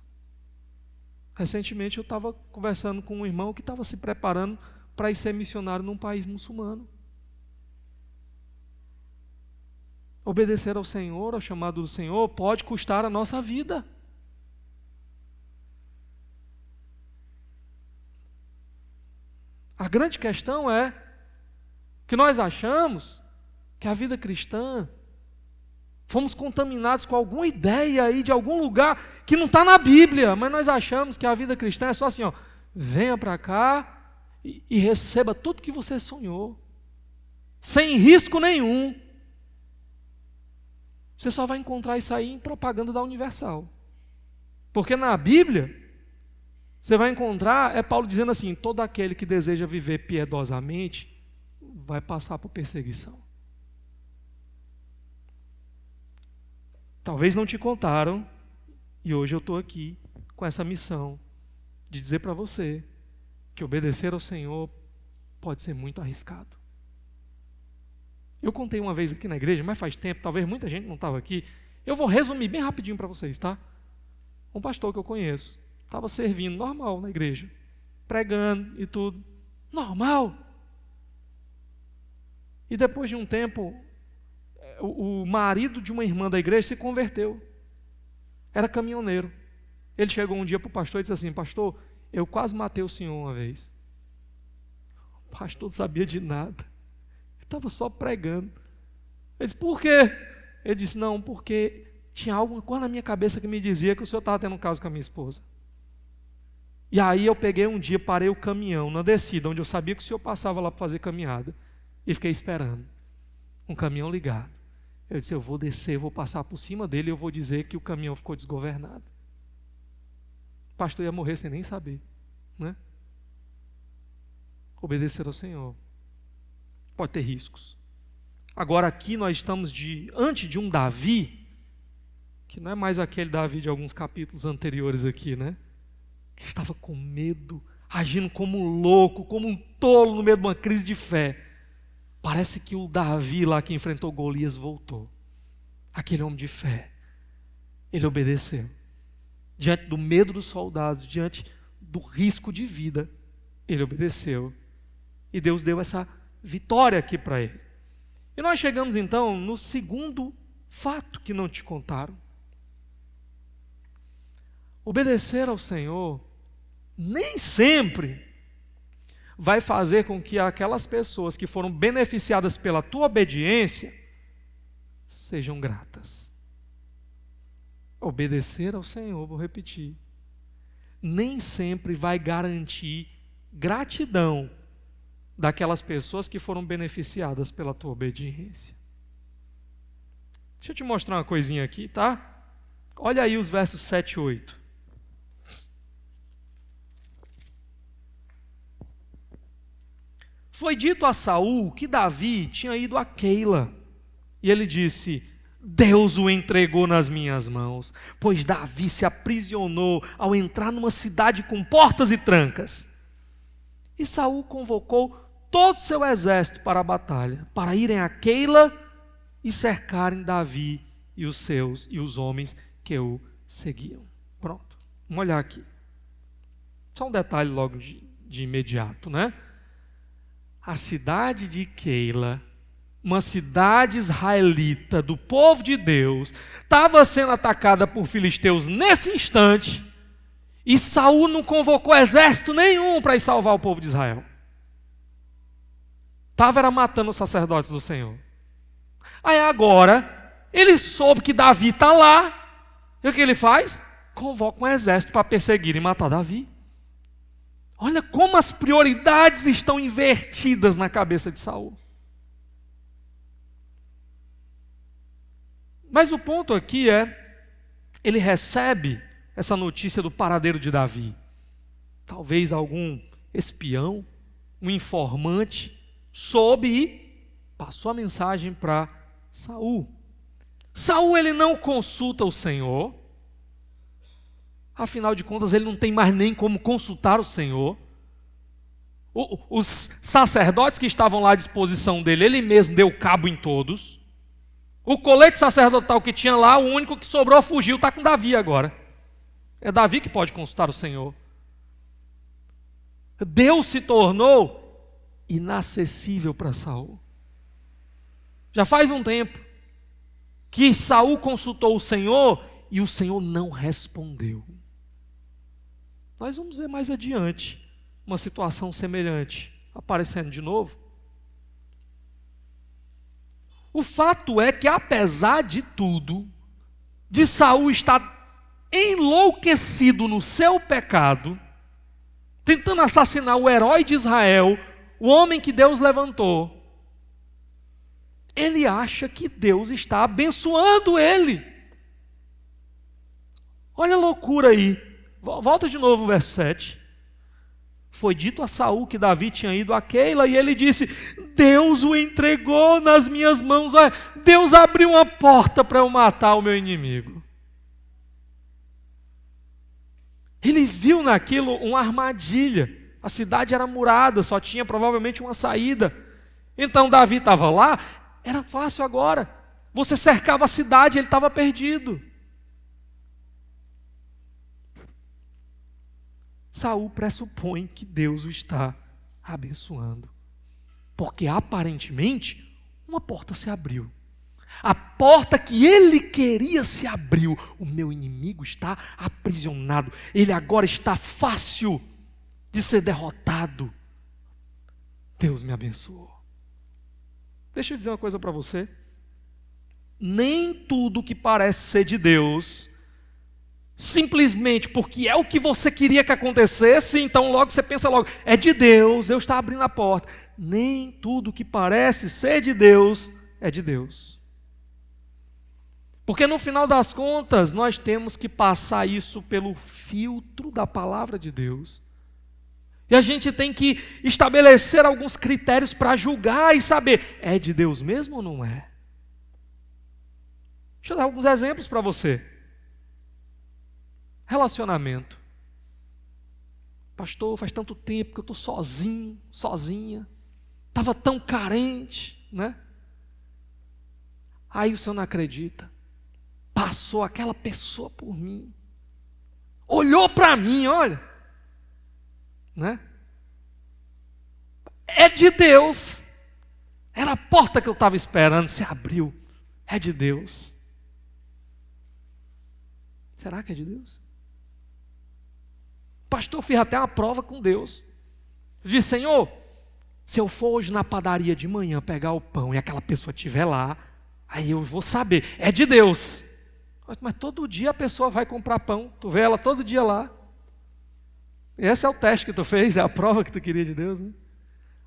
Recentemente eu estava conversando com um irmão que estava se preparando para ir ser missionário num país muçulmano. Obedecer ao Senhor, ao chamado do Senhor, pode custar a nossa vida. A grande questão é que nós achamos que a vida cristã, fomos contaminados com alguma ideia aí de algum lugar que não está na Bíblia, mas nós achamos que a vida cristã é só assim, ó, venha para cá e receba tudo que você sonhou, sem risco nenhum. Você só vai encontrar isso aí em propaganda da Universal. Porque na Bíblia, você vai encontrar, é Paulo dizendo assim, todo aquele que deseja viver piedosamente, vai passar por perseguição. Talvez não te contaram, e hoje eu estou aqui com essa missão de dizer para você que obedecer ao Senhor pode ser muito arriscado. Eu contei uma vez aqui na igreja, mas faz tempo, talvez muita gente não estava aqui. Eu vou resumir bem rapidinho para vocês, tá? Um pastor que eu conheço, estava servindo normal na igreja, pregando e tudo, normal. E depois de um tempo, o marido de uma irmã da igreja se converteu. Era caminhoneiro. Ele chegou um dia para o pastor e disse assim, pastor, eu quase matei o senhor uma vez. O pastor não sabia de nada. Ele estava só pregando. Ele disse, por quê? Ele disse, não, porque tinha alguma coisa na minha cabeça que me dizia que o senhor estava tendo um caso com a minha esposa. E aí eu peguei um dia, parei o caminhão na descida, onde eu sabia que o senhor passava lá para fazer caminhada, e fiquei esperando. Um caminhão ligado. Eu disse, eu vou descer, vou passar por cima dele e eu vou dizer que o caminhão ficou desgovernado. O pastor ia morrer sem nem saber, né? Obedecer ao Senhor pode ter riscos. Agora aqui nós estamos diante de um Davi, que não é mais aquele Davi de alguns capítulos anteriores aqui, né? Que estava com medo, agindo como um louco, como um tolo no meio de uma crise de fé. Parece que o Davi lá que enfrentou Golias voltou. Aquele homem de fé. Ele obedeceu. Diante do medo dos soldados, diante do risco de vida, ele obedeceu. E Deus deu essa vitória aqui para ele. E nós chegamos então no segundo fato que não te contaram. Obedecer ao Senhor nem sempre vai fazer com que aquelas pessoas que foram beneficiadas pela tua obediência sejam gratas. Obedecer ao Senhor, vou repetir, nem sempre vai garantir gratidão daquelas pessoas que foram beneficiadas pela tua obediência. Deixa eu te mostrar uma coisinha aqui, tá? Olha aí os versos 7 e 8. Foi dito a Saul que Davi tinha ido a Keila, e ele disse, Deus o entregou nas minhas mãos, pois Davi se aprisionou ao entrar numa cidade com portas e trancas. E Saul convocou todo o seu exército para a batalha, para irem a Keila e cercarem Davi e os homens que o seguiam. Pronto, vamos olhar aqui. Só um detalhe logo de imediato, né? A cidade de Keila, uma cidade israelita do povo de Deus, estava sendo atacada por filisteus nesse instante, e Saul não convocou exército nenhum para ir salvar o povo de Israel. Estava matando os sacerdotes do Senhor. Aí agora, ele soube que Davi está lá, e o que ele faz? Convoca um exército para perseguir e matar Davi. Olha como as prioridades estão invertidas na cabeça de Saul. Mas o ponto aqui é, ele recebe essa notícia do paradeiro de Davi. Talvez algum espião, um informante, soube e passou a mensagem para Saul. Saul, ele não consulta o Senhor. Afinal de contas, ele não tem mais nem como consultar o Senhor. Os sacerdotes que estavam lá à disposição dele, ele mesmo deu cabo em todos. O colete sacerdotal que tinha lá, o único que sobrou fugiu, está com Davi agora. É Davi que pode consultar o Senhor. Deus se tornou inacessível para Saul. Já faz um tempo que Saul consultou o Senhor e o Senhor não respondeu. Nós vamos ver mais adiante uma situação semelhante aparecendo de novo. O fato é que, apesar de tudo, de Saul estar enlouquecido no seu pecado, tentando assassinar o herói de Israel, o homem que Deus levantou, ele acha que Deus está abençoando ele. Olha a loucura aí. Volta de novo o verso 7. Foi dito a Saul que Davi tinha ido a Keila e ele disse: Deus o entregou nas minhas mãos. Olha, Deus abriu uma porta para eu matar o meu inimigo. Ele viu naquilo uma armadilha. A cidade era murada, só tinha provavelmente uma saída. Então Davi estava lá, era fácil agora. Você cercava a cidade, ele estava perdido. Saul pressupõe que Deus o está abençoando, porque aparentemente uma porta se abriu. A porta que ele queria se abriu. O meu inimigo está aprisionado. Ele agora está fácil de ser derrotado. Deus me abençoou. Deixa eu dizer uma coisa para você. Nem tudo que parece ser de Deus, simplesmente porque é o que você queria que acontecesse, então logo você pensa logo, é de Deus, Deus está abrindo a porta. Nem tudo que parece ser de Deus é de Deus. Porque no final das contas, nós temos que passar isso pelo filtro da palavra de Deus. E a gente tem que estabelecer alguns critérios para julgar e saber, é de Deus mesmo ou não é? Deixa eu dar alguns exemplos para você. Relacionamento. Pastor, faz tanto tempo que eu estou sozinho, sozinha. Estava tão carente, né? Aí o senhor não acredita. Passou aquela pessoa por mim. Olhou para mim, olha. Né? É de Deus. Era a porta que eu estava esperando, se abriu. É de Deus. Será que é de Deus? Pastor, fiz até uma prova com Deus. Eu disse, Senhor, se eu for hoje na padaria de manhã pegar o pão e aquela pessoa estiver lá, aí eu vou saber, é de Deus. Mas todo dia a pessoa vai comprar pão, tu vê ela todo dia lá. Esse é o teste que tu fez, é a prova que tu queria de Deus, né?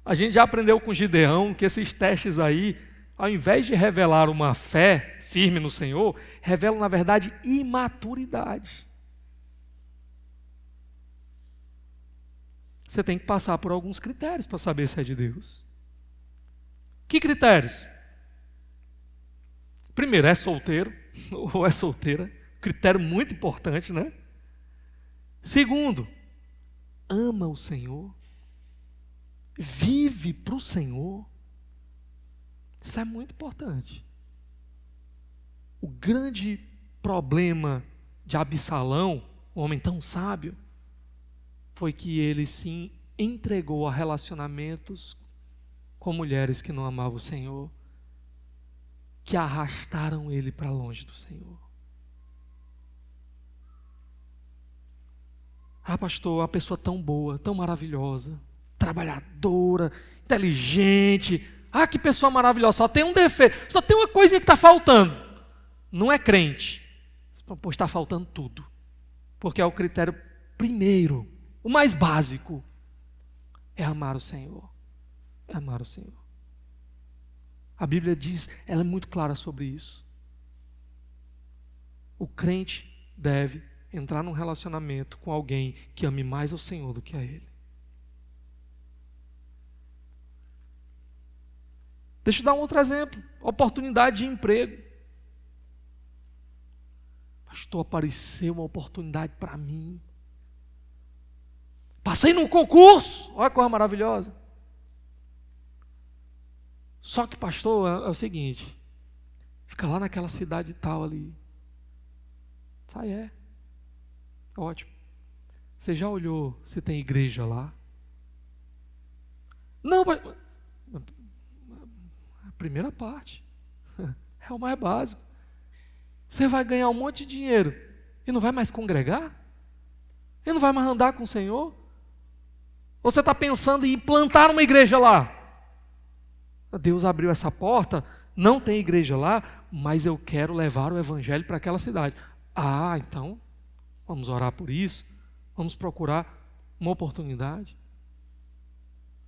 A gente já aprendeu com Gideão que esses testes aí, ao invés de revelar uma fé firme no Senhor, revelam na verdade imaturidade. Você tem que passar por alguns critérios para saber se é de Deus. Que critérios? Primeiro, é solteiro ou é solteira? Critério muito importante, né? Segundo, ama o Senhor. vive para o Senhor. Isso é muito importante. O grande problema de Absalão, um homem tão sábio, foi que ele se entregou a relacionamentos com mulheres que não amavam o Senhor, que arrastaram ele para longe do Senhor. Ah, pastor, uma pessoa tão boa, tão maravilhosa, trabalhadora, inteligente. Ah, que pessoa maravilhosa, só tem um defeito, só tem uma coisinha que está faltando. Não é crente. Pois está faltando tudo. Porque é o critério primeiro, o mais básico, é amar o Senhor. É amar o Senhor. A Bíblia diz, ela é muito clara sobre isso. O crente deve entrar num relacionamento com alguém que ame mais ao Senhor do que a Ele. Deixa eu dar um outro exemplo. Oportunidade de emprego. Pastor, apareceu uma oportunidade para mim. Passei num concurso. Olha que coisa maravilhosa. Só que, pastor, é o seguinte. Fica lá naquela cidade tal ali. Sai, é. Ótimo. Você já olhou se tem igreja lá? Não, a primeira parte. É o mais básico. Você vai ganhar um monte de dinheiro e não vai mais congregar? E não vai mais andar com o Senhor? Ou você está pensando em implantar uma igreja lá? Deus abriu essa porta, não tem igreja lá, mas eu quero levar o evangelho para aquela cidade. Ah, então, vamos orar por isso, vamos procurar uma oportunidade.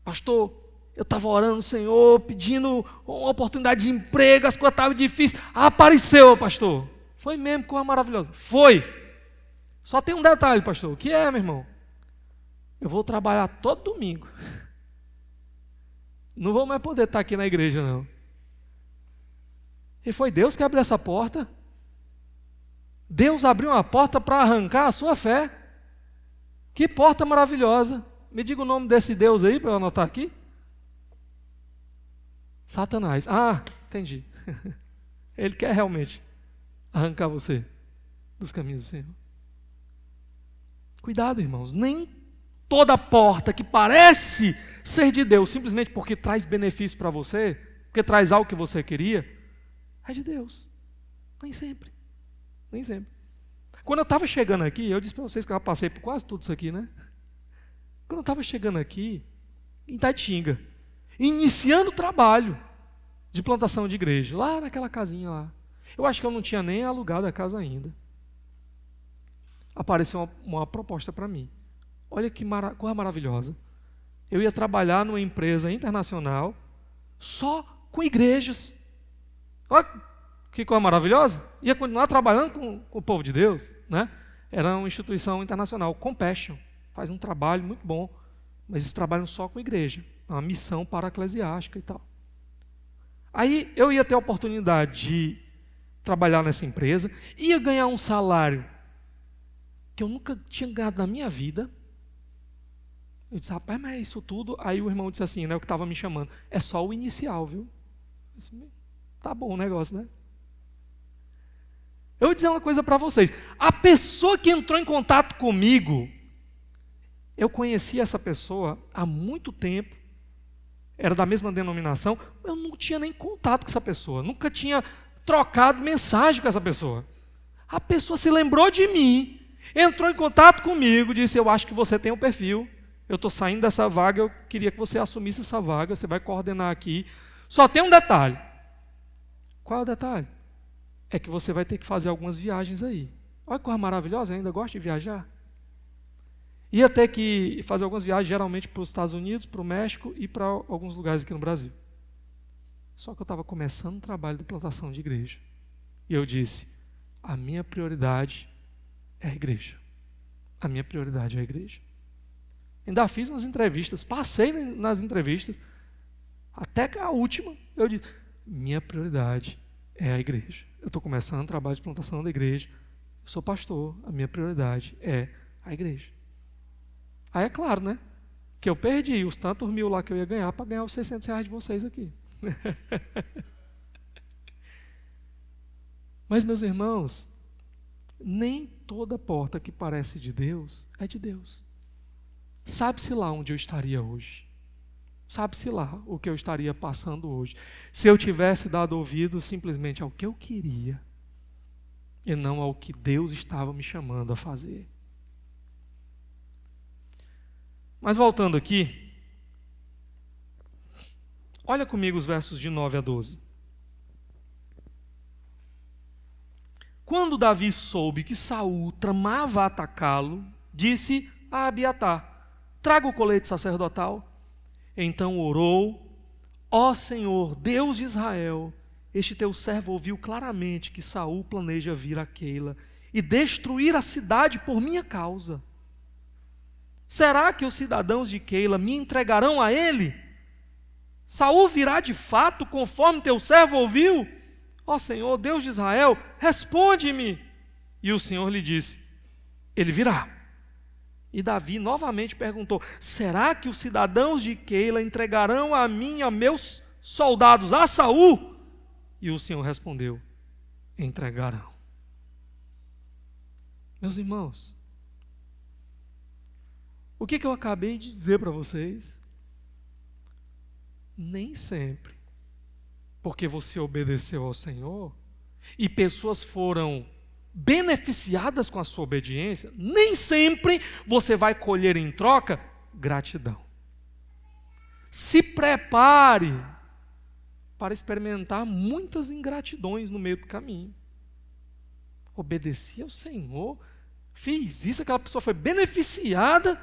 Pastor, eu estava orando, Senhor, pedindo uma oportunidade de emprego, as coisas estavam difíceis. Apareceu, pastor. Foi mesmo, coisa maravilhosa. Foi. Só tem um detalhe, pastor. O que é, meu irmão? Eu vou trabalhar todo domingo. Não vou mais poder estar aqui na igreja, não. E foi Deus que abriu essa porta. Deus abriu uma porta para arrancar a sua fé. Que porta maravilhosa. Me diga o nome desse Deus aí para eu anotar aqui. Satanás. Ah, entendi. Ele quer realmente arrancar você dos caminhos do Senhor. Cuidado, irmãos. Nem toda porta que parece ser de Deus, simplesmente porque traz benefício para você, porque traz algo que você queria, é de Deus. Nem sempre. Nem sempre. Quando eu estava chegando aqui, eu disse para vocês que eu já passei por quase tudo isso aqui, né? Quando eu estava chegando aqui, em Itatinga, iniciando o trabalho de plantação de igreja, lá naquela casinha lá. Eu acho que eu não tinha nem alugado a casa ainda. Apareceu uma proposta para mim. Olha que coisa maravilhosa. Eu ia trabalhar numa empresa internacional só com igrejas. Olha que coisa maravilhosa. Ia continuar trabalhando com o povo de Deus, né? Era uma instituição internacional, Compassion. Faz um trabalho muito bom, mas eles trabalham só com igreja. É uma missão para-eclesiástica e tal. Aí eu ia ter a oportunidade de trabalhar nessa empresa, ia ganhar um salário que eu nunca tinha ganhado na minha vida. Eu disse, rapaz, mas é isso tudo? Aí o irmão disse assim, né, o que estava me chamando, é só o inicial, viu? Eu disse, tá bom o negócio, né? Eu vou dizer uma coisa para vocês. A pessoa que entrou em contato comigo, eu conheci essa pessoa há muito tempo, era da mesma denominação, eu não tinha nem contato com essa pessoa, nunca tinha trocado mensagem com essa pessoa. A pessoa se lembrou de mim, entrou em contato comigo, disse, eu acho que você tem um perfil, eu estou saindo dessa vaga, eu queria que você assumisse essa vaga, você vai coordenar aqui. Só tem um detalhe. Qual é o detalhe? É que você vai ter que fazer algumas viagens aí. Olha que coisa maravilhosa, eu ainda gosto de viajar. Ia ter que fazer algumas viagens, geralmente para os Estados Unidos, para o México e para alguns lugares aqui no Brasil. Só que eu estava começando um trabalho de plantação de igreja. E eu disse, a minha prioridade é a igreja. A minha prioridade é a igreja. Ainda fiz umas entrevistas, passei nas entrevistas, até que a última, eu disse, minha prioridade é a igreja. Eu estou começando um trabalho de plantação da igreja, eu sou pastor, a minha prioridade é a igreja. Aí é claro, né? Que eu perdi os tantos mil lá que eu ia ganhar para ganhar os R$ 600 de vocês aqui. Mas, meus irmãos, nem toda porta que parece de Deus é de Deus. Sabe-se lá onde eu estaria hoje. Sabe-se lá o que eu estaria passando hoje. Se eu tivesse dado ouvido simplesmente ao que eu queria e não ao que Deus estava me chamando a fazer. Mas voltando aqui, olha comigo os versos de 9 a 12. Quando Davi soube que Saul tramava atacá-lo, disse a Abiatar: traga o colete sacerdotal. Então orou: ó Senhor, Deus de Israel, este teu servo ouviu claramente que Saul planeja vir a Keila e destruir a cidade por minha causa. Será que os cidadãos de Keila me entregarão a ele? Saul virá de fato conforme teu servo ouviu? Ó Senhor, Deus de Israel, responde-me. E o Senhor lhe disse: ele virá. E Davi novamente perguntou: será que os cidadãos de Keila entregarão a mim, a meus soldados, a Saul? E o Senhor respondeu: entregarão. Meus irmãos, o que eu acabei de dizer para vocês? Nem sempre, porque você obedeceu ao Senhor e pessoas foram beneficiadas com a sua obediência, nem sempre você vai colher em troca gratidão. Se prepare para experimentar muitas ingratidões no meio do caminho. Obedeci ao Senhor, fiz isso, aquela pessoa foi beneficiada,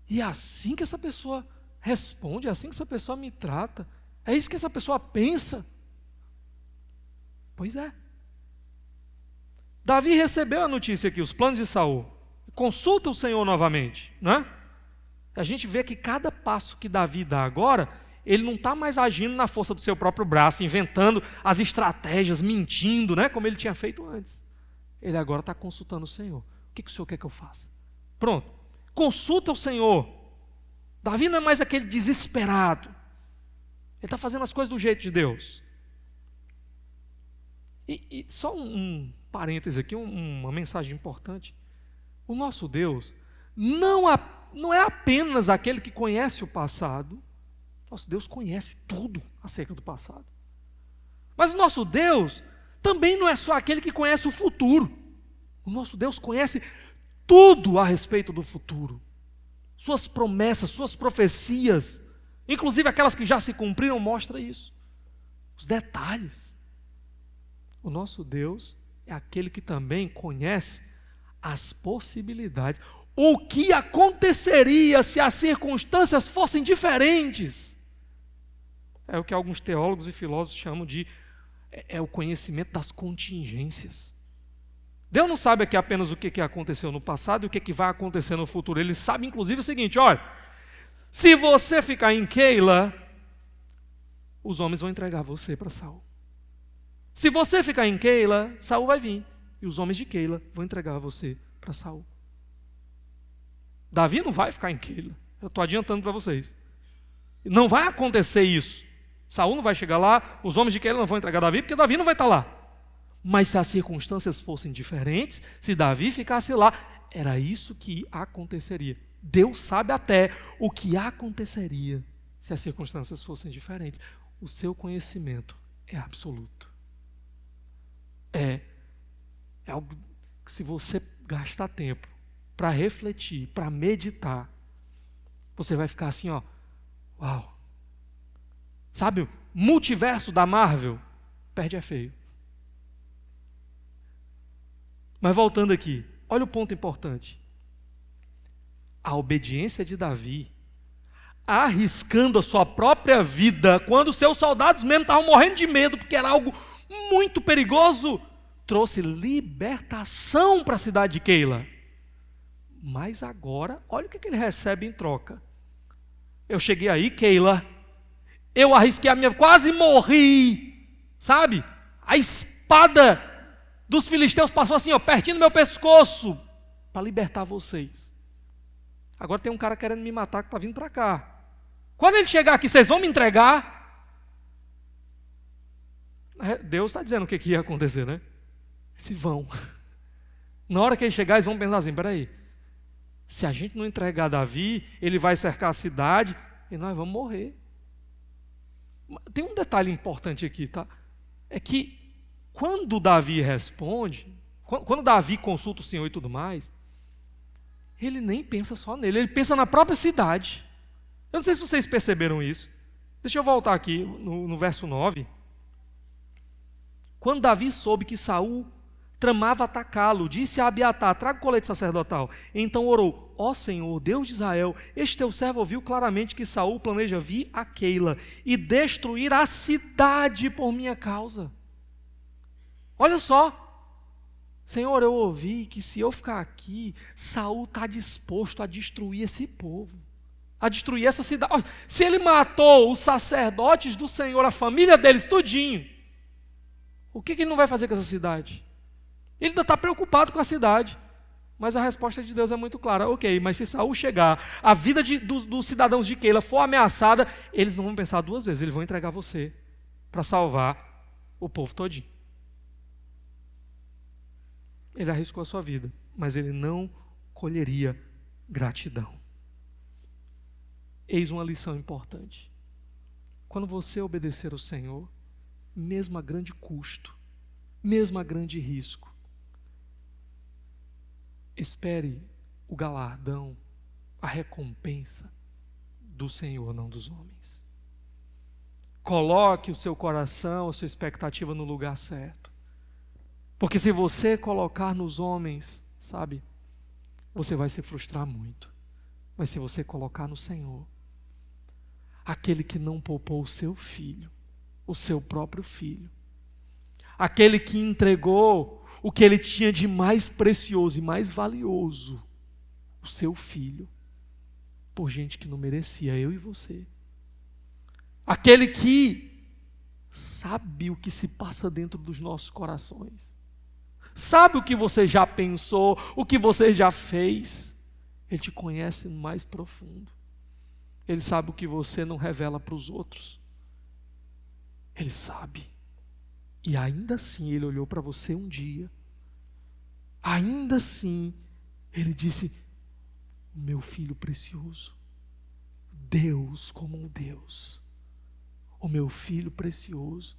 e é assim que essa pessoa responde, é assim que essa pessoa me trata, é isso que essa pessoa pensa. Pois é. Davi recebeu a notícia aqui, os planos de Saul. Consulta o Senhor novamente, não é? A gente vê que cada passo que Davi dá agora, ele não está mais agindo na força do seu próprio braço, inventando as estratégias, mentindo, né? Como ele tinha feito antes. Ele agora está consultando o Senhor. O que o Senhor quer que eu faça? Pronto. Consulta o Senhor. Davi não é mais aquele desesperado. Ele está fazendo as coisas do jeito de Deus. E só um parêntese aqui, uma mensagem importante. O nosso Deus não é apenas aquele que conhece o passado. Nosso Deus conhece tudo acerca do passado. Mas o nosso Deus também não é só aquele que conhece o futuro. O nosso Deus conhece tudo a respeito do futuro. Suas promessas, suas profecias, inclusive aquelas que já se cumpriram, mostra isso. Os detalhes. O nosso Deus é aquele que também conhece as possibilidades. O que aconteceria se as circunstâncias fossem diferentes? É o que alguns teólogos e filósofos chamam de o conhecimento das contingências. Deus não sabe aqui apenas o que aconteceu no passado e o que vai acontecer no futuro. Ele sabe inclusive o seguinte: olha, se você ficar em Keila, os homens vão entregar você para Saul. Se você ficar em Keila, Saul vai vir e os homens de Keila vão entregar você para Saul. Davi não vai ficar em Keila. Eu estou adiantando para vocês. Não vai acontecer isso. Saul não vai chegar lá, os homens de Keila não vão entregar Davi, porque Davi não vai estar lá. Mas se as circunstâncias fossem diferentes, se Davi ficasse lá, era isso que aconteceria. Deus sabe até o que aconteceria se as circunstâncias fossem diferentes. O seu conhecimento é absoluto. É algo que, se você gastar tempo para refletir, para meditar, você vai ficar assim, ó, uau. Sabe o multiverso da Marvel? Perde é feio. Mas voltando aqui, olha o ponto importante. A obediência de Davi, arriscando a sua própria vida, quando seus soldados mesmo estavam morrendo de medo, porque era algo muito perigoso, trouxe libertação para a cidade de Keila. Mas agora, olha o que ele recebe em troca. Eu cheguei aí, Keila, eu arrisquei a minha, quase morri, sabe? A espada dos filisteus passou assim, ó, pertinho do meu pescoço, para libertar vocês. Agora tem um cara querendo me matar que está vindo para cá. Quando ele chegar aqui, vocês vão me entregar? Deus está dizendo o que ia acontecer, né? Se vão. Na hora que ele chegar, eles vão pensar assim, peraí, se a gente não entregar Davi, ele vai cercar a cidade e nós vamos morrer. Tem um detalhe importante aqui, tá? É que quando Davi responde, quando Davi consulta o Senhor e tudo mais, ele nem pensa só nele, ele pensa na própria cidade. Eu não sei se vocês perceberam isso. Deixa eu voltar aqui no verso 9. Quando Davi soube que Saul tramava atacá-lo, disse a Abiatar: traga o colete sacerdotal. Então orou: ó Senhor, Deus de Israel, este teu servo ouviu claramente que Saul planeja vir a Keila e destruir a cidade por minha causa. Olha só, Senhor, eu ouvi que se eu ficar aqui, Saul está disposto a destruir esse povo, a destruir essa cidade. Se ele matou os sacerdotes do Senhor, a família deles, tudinho, o que ele não vai fazer com essa cidade? Ele ainda está preocupado com a cidade. Mas a resposta de Deus é muito clara. Ok, mas se Saul chegar, a vida dos cidadãos de Keila for ameaçada, eles não vão pensar duas vezes, eles vão entregar você para salvar o povo todinho. Ele arriscou a sua vida, mas ele não colheria gratidão. Eis uma lição importante. Quando você obedecer ao Senhor, mesmo a grande custo, mesmo a grande risco, espere o galardão, a recompensa do Senhor, não dos homens. Coloque o seu coração, a sua expectativa no lugar certo. Porque se você colocar nos homens, sabe, você vai se frustrar muito. Mas se você colocar no Senhor, aquele que não poupou o seu filho, o seu próprio filho, aquele que entregou o que ele tinha de mais precioso e mais valioso, o seu filho, por gente que não merecia, eu e você. Aquele que sabe o que se passa dentro dos nossos corações, sabe o que você já pensou, o que você já fez. Ele te conhece no mais profundo. Ele sabe o que você não revela para os outros. Ele sabe. E ainda assim ele olhou para você um dia. Ainda assim ele disse: meu filho precioso, Deus como um Deus, o meu filho precioso,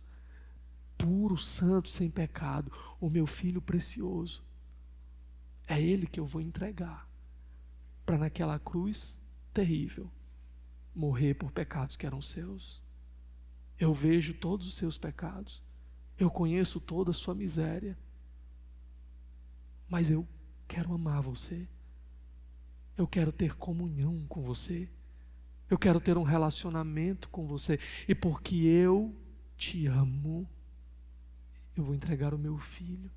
puro, santo, sem pecado, o meu filho precioso, é ele que eu vou entregar para naquela cruz terrível morrer por pecados que eram seus. Eu vejo todos os seus pecados, eu conheço toda a sua miséria, mas eu quero amar você, eu quero ter comunhão com você, eu quero ter um relacionamento com você, e porque eu te amo, eu vou entregar o meu filho.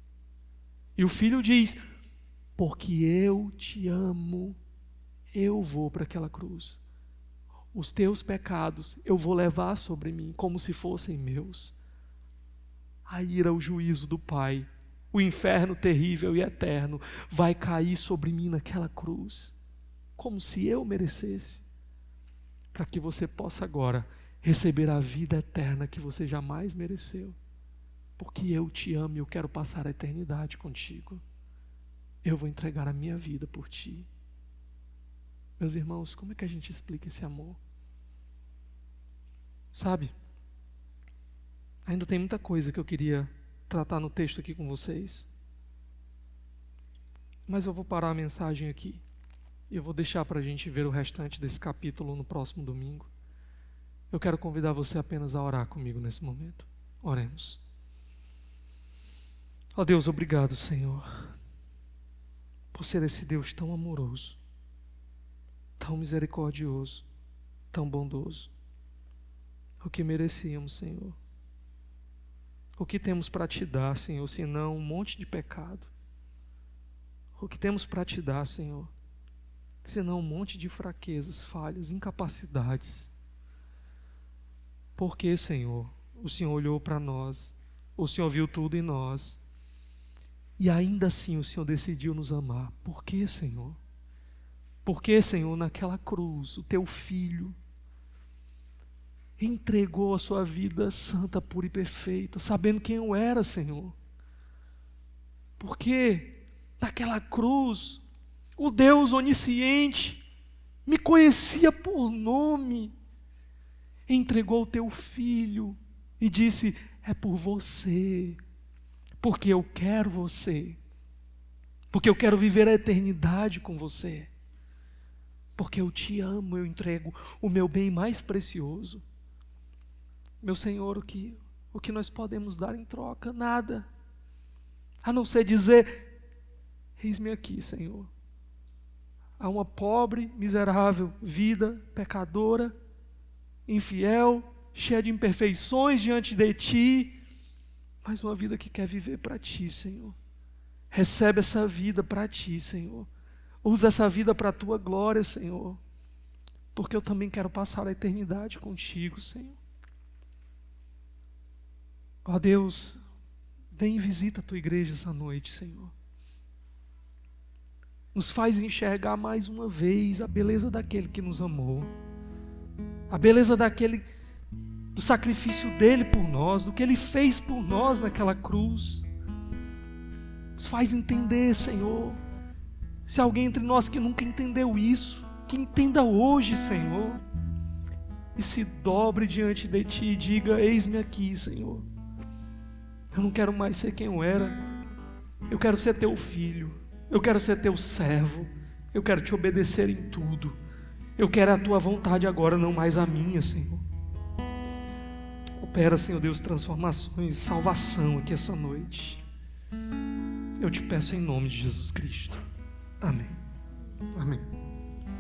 E o filho diz: porque eu te amo, eu vou para aquela cruz. Os teus pecados eu vou levar sobre mim como se fossem meus. A ira, o juízo do Pai, o inferno terrível e eterno vai cair sobre mim naquela cruz, como se eu merecesse, para que você possa agora receber a vida eterna que você jamais mereceu. Porque eu te amo e eu quero passar a eternidade contigo. Eu vou entregar a minha vida por ti. Meus irmãos, como é que a gente explica esse amor? Sabe, ainda tem muita coisa que eu queria tratar no texto aqui com vocês, mas eu vou parar a mensagem aqui e eu vou deixar para a gente ver o restante desse capítulo no próximo domingo. Eu quero convidar você apenas a orar comigo nesse momento. Oremos. Ó Deus, obrigado, Senhor, por ser esse Deus tão amoroso, tão misericordioso, tão bondoso. O que merecíamos, Senhor? O que temos para te dar, Senhor, senão um monte de pecado? O que temos para te dar, Senhor, senão um monte de fraquezas, falhas, incapacidades? Porque, Senhor, o Senhor olhou para nós, o Senhor viu tudo em nós, e ainda assim o Senhor decidiu nos amar. Por quê, Senhor? Porque, Senhor, naquela cruz, o teu filho entregou a sua vida santa, pura e perfeita, sabendo quem eu era, Senhor. Porque naquela cruz, o Deus onisciente me conhecia por nome, entregou o teu filho e disse: é por você, porque eu quero você, porque eu quero viver a eternidade com você, porque eu te amo, eu entrego o meu bem mais precioso. Meu Senhor, o que nós podemos dar em troca? Nada, a não ser dizer: eis-me aqui, Senhor. Há uma pobre, miserável vida, pecadora, infiel, cheia de imperfeições diante de Ti, mas uma vida que quer viver para Ti, Senhor. Recebe essa vida para Ti, Senhor. Usa essa vida para a Tua glória, Senhor, porque eu também quero passar a eternidade contigo, Senhor. Ó Deus, vem e visita a Tua igreja essa noite, Senhor. Nos faz enxergar mais uma vez a beleza daquele que nos amou, a beleza do sacrifício dele por nós, do que ele fez por nós naquela cruz. Nos faz entender, Senhor. Se alguém entre nós que nunca entendeu isso, que entenda hoje, Senhor, e se dobre diante de Ti e diga: eis-me aqui, Senhor. Eu não quero mais ser quem eu era, eu quero ser Teu filho, eu quero ser Teu servo, eu quero Te obedecer em tudo, eu quero a Tua vontade agora, não mais a minha, Senhor. Opera, Senhor Deus, transformações, salvação aqui essa noite. Eu Te peço em nome de Jesus Cristo. Amém. Amém.